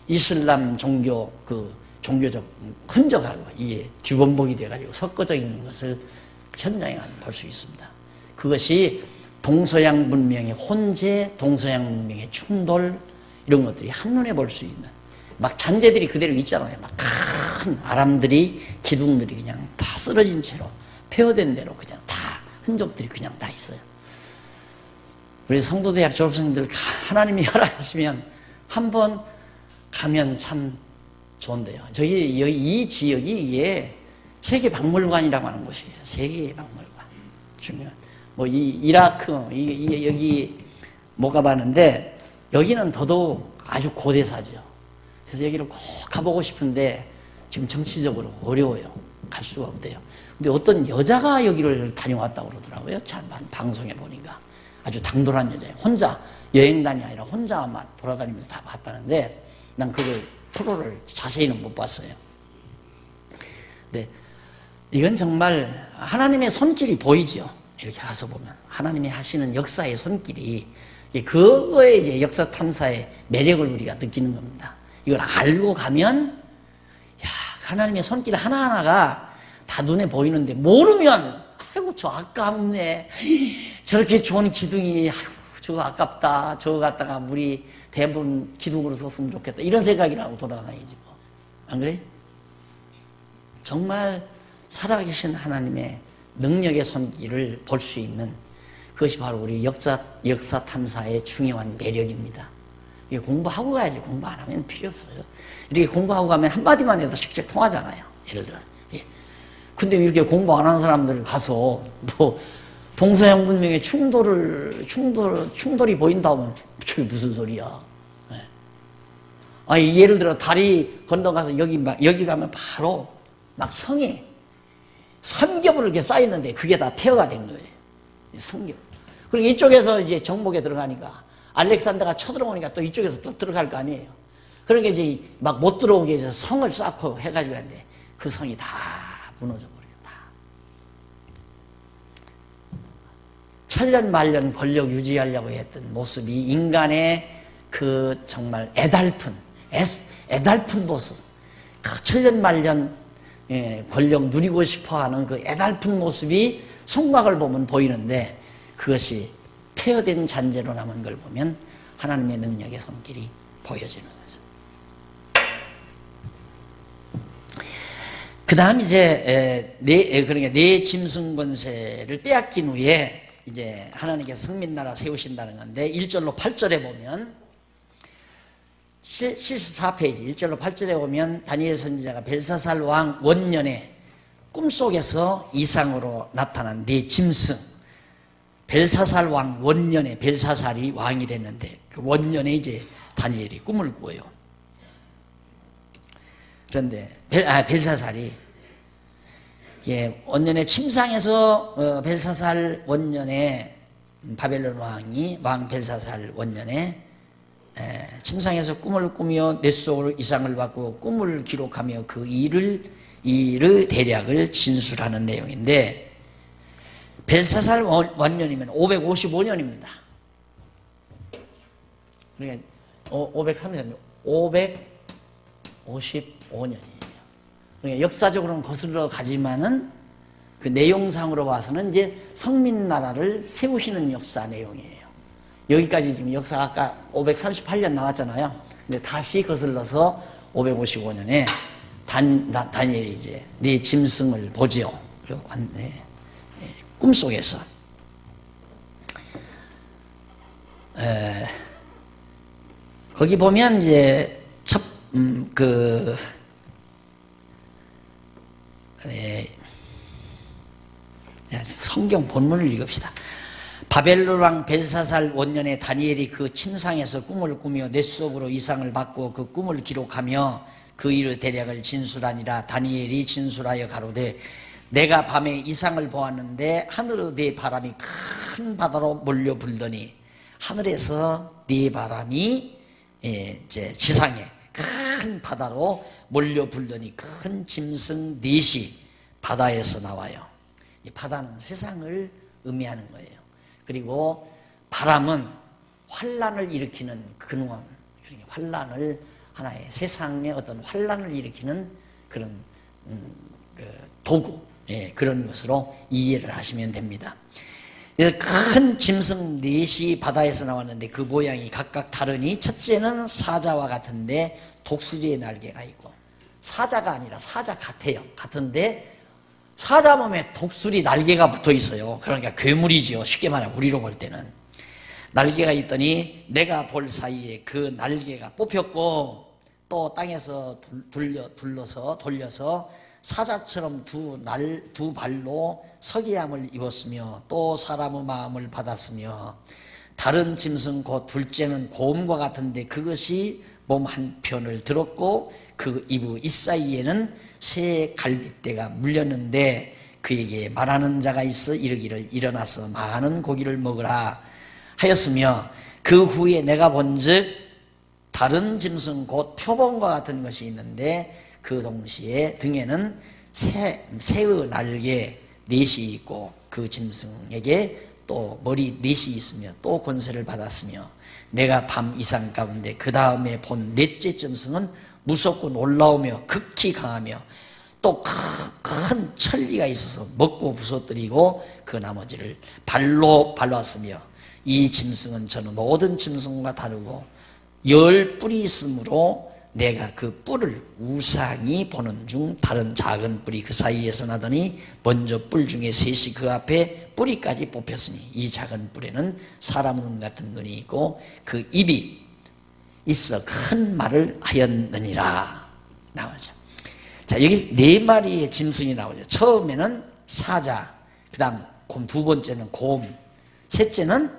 이슬람 종교 그 종교적 흔적하고 이게 뒤범벅이 돼가지고 섞어져 있는 것을 현장에 볼 수 있습니다. 그것이 동서양 문명의 혼재, 동서양 문명의 충돌 이런 것들이 한눈에 볼 수 있는 막 잔재들이 그대로 있잖아요. 막 큰 아람들이 기둥들이 그냥 다 쓰러진 채로 폐허된 대로 그냥 다 흔적들이 그냥 다 있어요. 우리 성도대학 졸업생들 하나님이 허락하시면 한번 가면 참 좋은데요. 저희 이 지역이 이게 세계 박물관이라고 하는 곳이에요. 세계 박물관. 중요한. 뭐 이라크 여기 못 가봤는데 여기는 더더욱 아주 고대사죠. 그래서 여기를 꼭 가보고 싶은데 지금 정치적으로 어려워요. 갈 수가 없대요. 근데 어떤 여자가 여기를 다녀왔다고 그러더라고요. 잘 방송에 보니까 아주 당돌한 여자예요. 혼자 여행단이 아니라 혼자 아마 돌아다니면서 다 봤다는데 난 그걸 프로를 자세히는 못 봤어요. 근데 이건 정말 하나님의 손길이 보이죠. 이렇게 가서 보면 하나님이 하시는 역사의 손길이 그거에 이제 역사 탐사의 매력을 우리가 느끼는 겁니다. 이걸 알고 가면 야 하나님의 손길 하나하나가 다 눈에 보이는데 모르면 아이고 저 아깝네. 저렇게 좋은 기둥이 아이고 저거 아깝다. 저거 갖다가 우리 대부분 기둥으로 썼으면 좋겠다. 이런 생각이라고 돌아다니지 뭐. 안 그래? 정말 살아계신 하나님의 능력의 손길을 볼 수 있는 그것이 바로 우리 역사 탐사의 중요한 매력입니다. 이게 공부하고 가야지. 공부 안 하면 필요 없어요. 이렇게 공부하고 가면 한마디만 해도 직접 통하잖아요. 예를 들어서. 예. 근데 이렇게 공부 안 한 사람들 가서 뭐 동서양 문명의 충돌이 보인다 하면 저게 무슨 소리야. 예. 아니, 예를 들어 다리 건너가서 여기 가면 바로 막 성이 삼겹으로 이렇게 쌓였는데 그게 다 폐허가 된 거예요. 삼겹. 그리고 이쪽에서 이제 정복에 들어가니까 알렉산더가 쳐들어오니까 또 이쪽에서 또 들어갈 거 아니에요. 그러니까 이제 막 못 들어오게 해서 성을 쌓고 해가지고 하는데 그 성이 다 무너져 버려요. 다. 천년만년 권력 유지하려고 했던 모습이 인간의 그 정말 애달픈 모습. 그 천년만년 권력 누리고 싶어하는 그 애달픈 모습이 성막을 보면 보이는데 그것이 폐허된 잔재로 남은 걸 보면 하나님의 능력의 손길이 보여지는 거죠. 그 다음 이제 그러니까 내 짐승 권세를 빼앗긴 후에 이제 하나님께서 성민나라 세우신다는 건데 1절로 8절에 보면 74페이지 1절로 8절에 보면 다니엘 선지자가 벨사살 왕 원년에 꿈속에서 이상으로 나타난 네 짐승, 벨사살 왕 원년에 벨사살이 왕이 됐는데 그 원년에 이제 다니엘이 꿈을 꾸어요. 그런데 벨사살이 원년에 침상에서 벨사살 원년에 바벨론 왕 벨사살 원년에 침상에서 꿈을 꾸며 뇌 속으로 이상을 받고 꿈을 기록하며 그 일의 대략을 진술하는 내용인데 벨사살 원년이면 555년입니다. 그러니까 555년이에요. 그러니까 역사적으로는 거슬러 가지만은 그 내용상으로 봐서는 이제 성민나라를 세우시는 역사 내용이에요. 여기까지 지금 역사가 아까 538년 나왔잖아요. 근데 다시 거슬러서 555년에 다니엘이 이제 네 짐승을 보지요. 꿈속에서. 거기 보면 이제 성경 본문을 읽읍시다. 바벨론 왕 벨사살 원년에 다니엘이 그 침상에서 꿈을 꾸며 뇌 속으로 이상을 받고 그 꿈을 기록하며 그 일의 대략을 진술하니라. 다니엘이 진술하여 가로되 내가 밤에 이상을 보았는데 하늘의 네 바람이 큰 바다로 몰려 불더니 하늘에서 네 바람이 이제 지상에 큰 바다로 몰려 불더니 큰 짐승 넷이 바다에서 나와요. 이 바다는 세상을 의미하는 거예요. 그리고 바람은 환란을 일으키는 근원, 그러니까 환란을 하나의 세상의 어떤 환란을 일으키는 그런 도구, 그런 것으로 이해를 하시면 됩니다. 큰 짐승 넷이 바다에서 나왔는데 그 모양이 각각 다르니 첫째는 사자와 같은데 독수리의 날개가 있고, 사자가 아니라 사자 같아요. 같은데 사자 몸에 독수리 날개가 붙어 있어요. 그러니까 괴물이지요. 쉽게 말하면 우리로 볼 때는 날개가 있더니 내가 볼 사이에 그 날개가 뽑혔고 또 땅에서 돌려서 사자처럼 두 발로 서기함을 입었으며 또 사람의 마음을 받았으며 다른 짐승 곧 둘째는 곰과 같은데 그것이 몸 한편을 들었고 그 이부 이사이에는 새 갈빗대가 물렸는데 그에게 말하는 자가 있어 이르기를 일어나서 많은 고기를 먹으라 하였으며 그 후에 내가 본즉 다른 짐승 곧 표범과 같은 것이 있는데 그 동시에 등에는 새의 날개 넷이 있고 그 짐승에게 또 머리 넷이 있으며 또 권세를 받았으며 내가 밤 이상 가운데 그 다음에 본 넷째 짐승은 무섭고 놀라우며 극히 강하며 또 큰 천리가 있어서 먹고 부서뜨리고 그 나머지를 발로 밟았으며 이 짐승은 저는 모든 짐승과 다르고 10뿔이 있으므로 내가 그 뿔을 우상히 보는 중 다른 작은 뿔이 그 사이에서 나더니 먼저 뿔 중에 셋이 그 앞에 뿌리까지 뽑혔으니 이 작은 뿔에는 사람 눈 같은 눈이 있고 그 입이 있어 큰 말을 하였느니라 나오죠. 자, 여기 네 마리의 짐승이 나오죠. 처음에는 사자, 그 다음 곰, 두 번째는 곰, 셋째는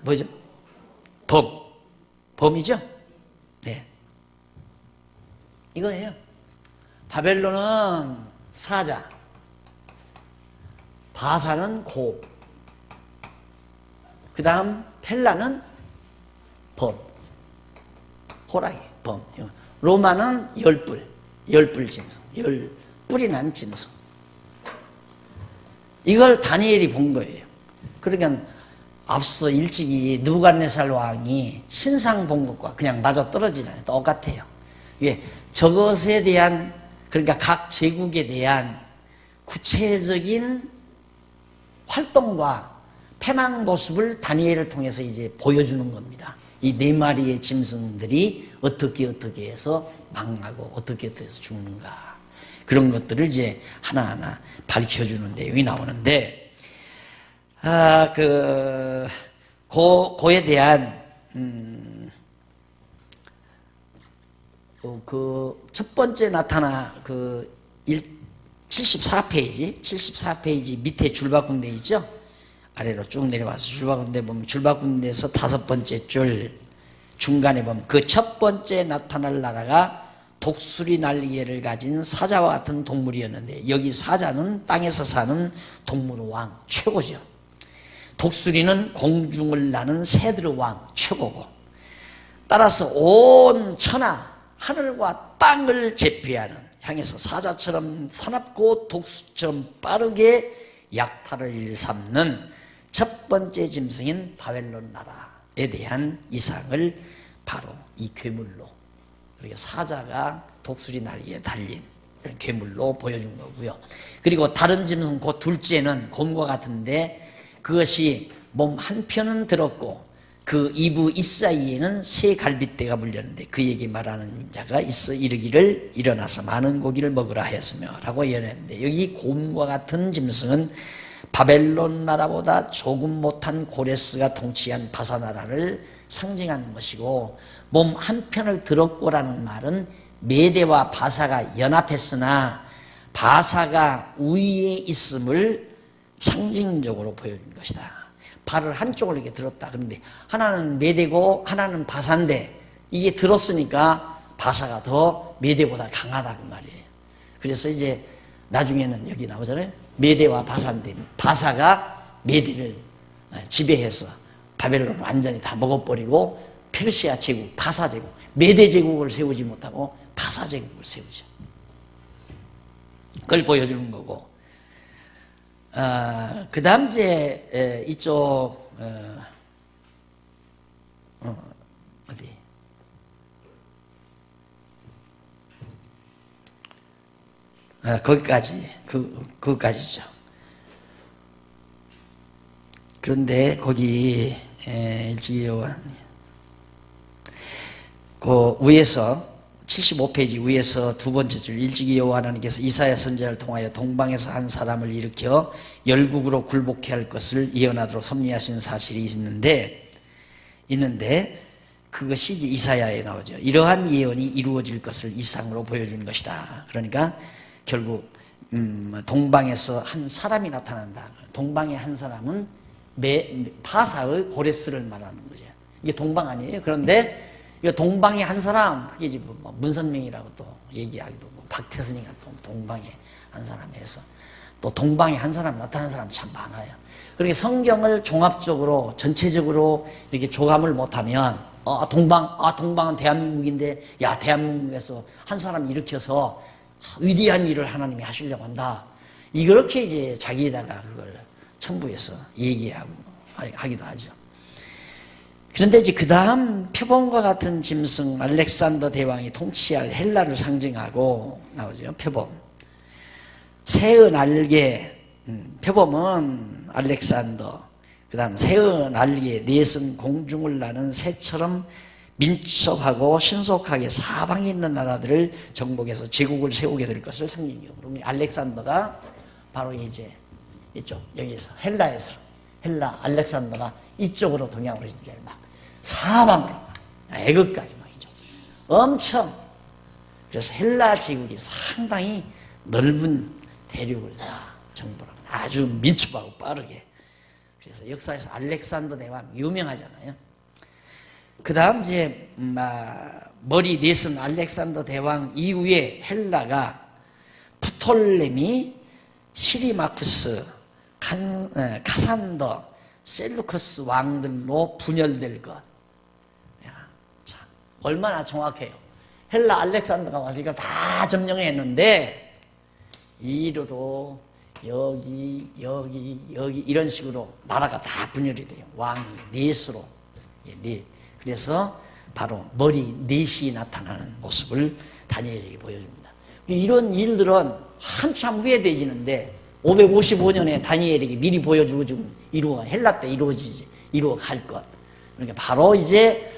뭐죠? 범이죠? 네. 이거예요. 바벨론은 사자, 바사는 곰, 그 다음 펠라는 범, 호랑이, 범. 로마는 10뿔 짐승, 10뿔이 난 짐승. 이걸 다니엘이 본 거예요. 그러니까 앞서 일찍이 느부갓네살 왕이 신상 본 것과 그냥 맞아 떨어지잖아요. 똑같아요. 예, 저것에 대한, 그러니까 각 제국에 대한 구체적인 활동과 패망 모습을 다니엘을 통해서 이제 보여주는 겁니다. 이 네 마리의 짐승들이 어떻게 해서 망하고 어떻게 돼서 죽는가, 그런 것들을 이제 하나하나 밝혀주는 내용이 나오는데, 고에 대한 그 첫 번째 나타나 74페이지 밑에 줄바꾼 데 있죠? 아래로 쭉 내려와서 줄바꾼 데 보면, 줄바꾼 데서 다섯 번째 줄 중간에 보면 그 첫 번째 나타날 나라가 독수리 날개를 가진 사자와 같은 동물이었는데, 여기 사자는 땅에서 사는 동물의 왕, 최고죠. 독수리는 공중을 나는 새들의 왕, 최고고, 따라서 온 천하 하늘과 땅을 제패하는, 향해서 사자처럼 사납고 독수처럼 빠르게 약탈을 일삼는 첫 번째 짐승인 바벨론 나라에 대한 이상을 바로 이 괴물로, 그러니까 사자가 독수리 날개에 달린 이런 괴물로 보여준 거고요. 그리고 다른 짐승, 그 둘째는 곰과 같은데, 그것이 몸 한편은 들었고 그 이부 잇사이에는 새 갈빗대가 물렸는데, 그에게 말하는 자가 있어 이르기를 일어나서 많은 고기를 먹으라 하였으며 라고 예언했는데, 여기 곰과 같은 짐승은 바벨론 나라보다 조금 못한 고레스가 통치한 바사 나라를 상징하는 것이고, 몸 한편을 들었고라는 말은 메대와 바사가 연합했으나 바사가 우위에 있음을 상징적으로 보여준 것이다. 발을 한쪽을 이렇게 들었다. 그런데 하나는 메대고 하나는 바사인데, 이게 들었으니까 바사가 더 메대보다 강하다 그 말이에요. 그래서 이제 나중에는 여기 나오잖아요. 메대와 바사인데, 바사가 메대를 지배해서 바벨론을 완전히 다 먹어버리고 페르시아 제국, 바사 제국, 메대 제국을 세우지 못하고 바사 제국을 세우죠. 그걸 보여주는 거고, 그 다음 이제 이쪽 어디 거기까지 그거까지죠. 그런데 거기 일찍이 그 위에서 75페이지 위에서 두 번째 줄, 일찍이 여호와 하나님께서 이사야 선지자를 통하여 동방에서 한 사람을 일으켜 열국으로 굴복해 할 것을 예언하도록 섭리하신 사실이 있는데 그것이 이제 이사야에 나오죠. 이러한 예언이 이루어질 것을 이상으로 보여주는 것이다. 그러니까 결국 동방에서 한 사람이 나타난다. 동방의 한 사람은 바사의 고레스를 말하는 거죠. 이게 동방 아니에요. 그런데 이 동방의 한 사람, 그게 지금 문선명이라고 또 얘기하기도, 박태선이가 또 동방의 한 사람에서 또 동방의 한 사람 나타나는 사람 참 많아요. 그러니까 성경을 종합적으로 전체적으로 이렇게 조감을 못하면 동방은 대한민국인데, 야, 대한민국에서 한 사람 일으켜서 위대한 일을 하나님이 하시려고 한다, 이렇게 이제 자기에다가 그걸 첨부해서 얘기하고 하기도 하죠. 그런데 이제 그 다음 표범과 같은 짐승 알렉산더 대왕이 통치할 헬라를 상징하고 나오죠. 표범, 새의 날개, 표범은 알렉산더, 그 다음 새의 날개 넷은 공중을 나는 새처럼 민첩하고 신속하게 사방에 있는 나라들을 정복해서 제국을 세우게 될 것을 상징해요. 그러면 알렉산더가 바로 이제 이쪽, 여기서 헬라 알렉산더가 이쪽으로 동양으로 이제 막 사방으로 애국까지 막 이쪽 엄청, 그래서 헬라 제국이 상당히 넓은 대륙을 다 정복하고 아주 민첩하고 빠르게, 그래서 역사에서 알렉산더 대왕 유명하잖아요. 그 다음 이제 머리 넷은 알렉산더 대왕 이후에 헬라가 프톨레미, 시리마쿠스, 카산더, 셀루커스 왕들로 분열될 것. 참, 얼마나 정확해요. 헬라 알렉산더가 와서 이걸 다 점령했는데, 이리로 여기 이런 식으로 나라가 다 분열이 돼요. 왕이 넷으로. 넷. 그래서 바로 머리 넷이 나타나는 모습을 다니엘에게 보여줍니다. 이런 일들은 한참 후에 되지는데 555년에 다니엘에게 미리 보여주고 지금 헬라 때 이루어갈 것. 그러니까 바로 이제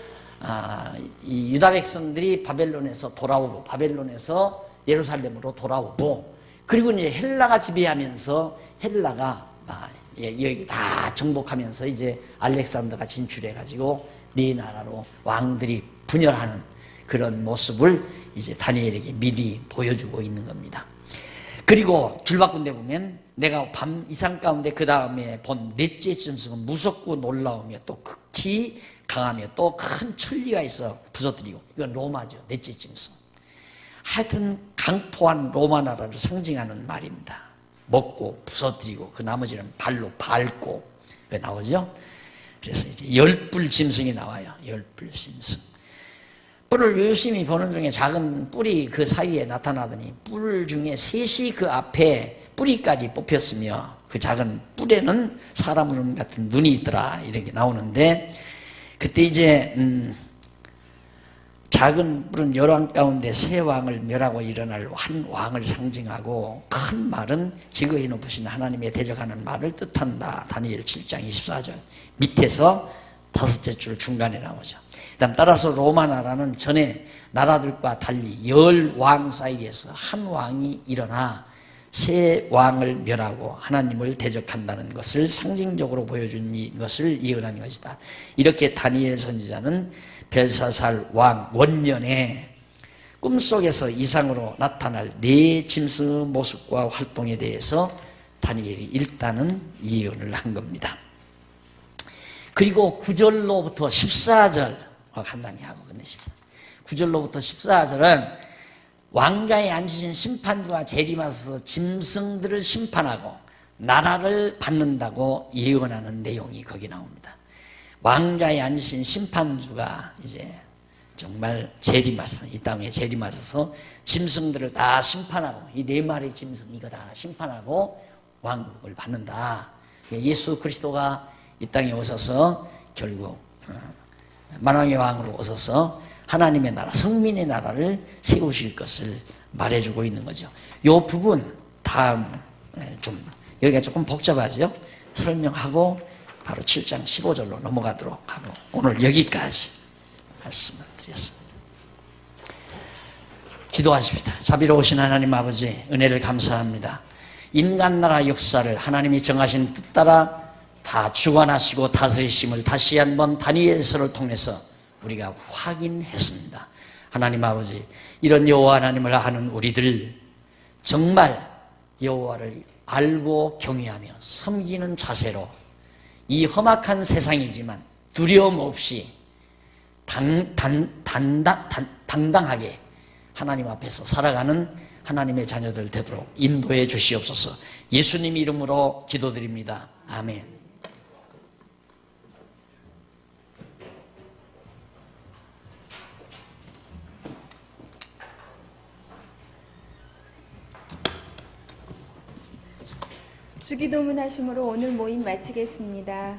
이 유다 백성들이 바벨론에서 돌아오고 바벨론에서 예루살렘으로 돌아오고 그리고 이제 헬라가 지배하면서 헬라가 여기 다 정복하면서 이제 알렉산더가 진출해 가지고 네 나라로 왕들이 분열하는 그런 모습을 이제 다니엘에게 미리 보여주고 있는 겁니다. 그리고 줄바꾼데 보면 내가 밤 이상 가운데 그 다음에 본 넷째 짐승은 무섭고 놀라우며 또 극히 강하며 또 큰 천리가 있어 부서뜨리고, 이건 로마죠. 넷째 짐승. 하여튼 강포한 로마 나라를 상징하는 말입니다. 먹고 부서뜨리고 그 나머지는 발로 밟고 나오죠. 그래서 이제 열불 짐승이 나와요. 열불 짐승. 뿔을 유심히 보는 중에 작은 뿔이 그 사이에 나타나더니 뿔 중에 셋이 그 앞에 뿌리까지 뽑혔으며 그 작은 뿔에는 사람 눈 같은 눈이 있더라, 이렇게 나오는데, 그때 이제 작은 뿔은 열왕 가운데 세 왕을 멸하고 일어날 한 왕을 상징하고, 큰 말은 지극히 높으신 하나님의 대적하는 말을 뜻한다. 다니엘 7장 24절 밑에서 다섯째 줄 중간에 나오죠. 그다음 따라서 로마 나라는 전에 나라들과 달리 10왕 사이에서 한 왕이 일어나 세 왕을 멸하고 하나님을 대적한다는 것을 상징적으로 보여준 것을 예언한 것이다. 이렇게 다니엘 선지자는 벨사살 왕 원년에 꿈속에서 이상으로 나타날 네 짐승의 모습과 활동에 대해서 다니엘이 일단은 예언을 한 겁니다. 그리고 9절로부터 14절 간단히 하고 끝내십시다. 9절로부터 14절은 왕좌에 앉으신 심판주와 재림하셔서 짐승들을 심판하고 나라를 받는다고 예언하는 내용이 거기 나옵니다. 왕좌에 앉으신 심판주가 이제 정말 재림하셔서, 이 땅에 재림하셔서 짐승들을 다 심판하고, 이 네 마리 짐승 이거 다 심판하고 왕국을 받는다. 예수 그리스도가 이 땅에 오셔서 결국 만왕의 왕으로 오셔서 하나님의 나라, 성민의 나라를 세우실 것을 말해주고 있는 거죠. 이 부분 다음 좀 여기가 조금 복잡하죠. 설명하고 바로 7장 15절로 넘어가도록 하고, 오늘 여기까지 말씀을 드렸습니다. 기도하십시다. 자비로우신 하나님 아버지, 은혜를 감사합니다. 인간 나라 역사를 하나님이 정하신 뜻 따라 다 주관하시고 다스리심을 다시 한번 다니엘서를 통해서 우리가 확인했습니다. 하나님 아버지, 이런 여호와 하나님을 아는 우리들 정말 여호와를 알고 경외하며 섬기는 자세로 이 험악한 세상이지만 두려움 없이 당당하게 하나님 앞에서 살아가는 하나님의 자녀들 되도록 인도해 주시옵소서. 예수님 이름으로 기도드립니다. 아멘. 주기도문 하심으로 오늘 모임 마치겠습니다.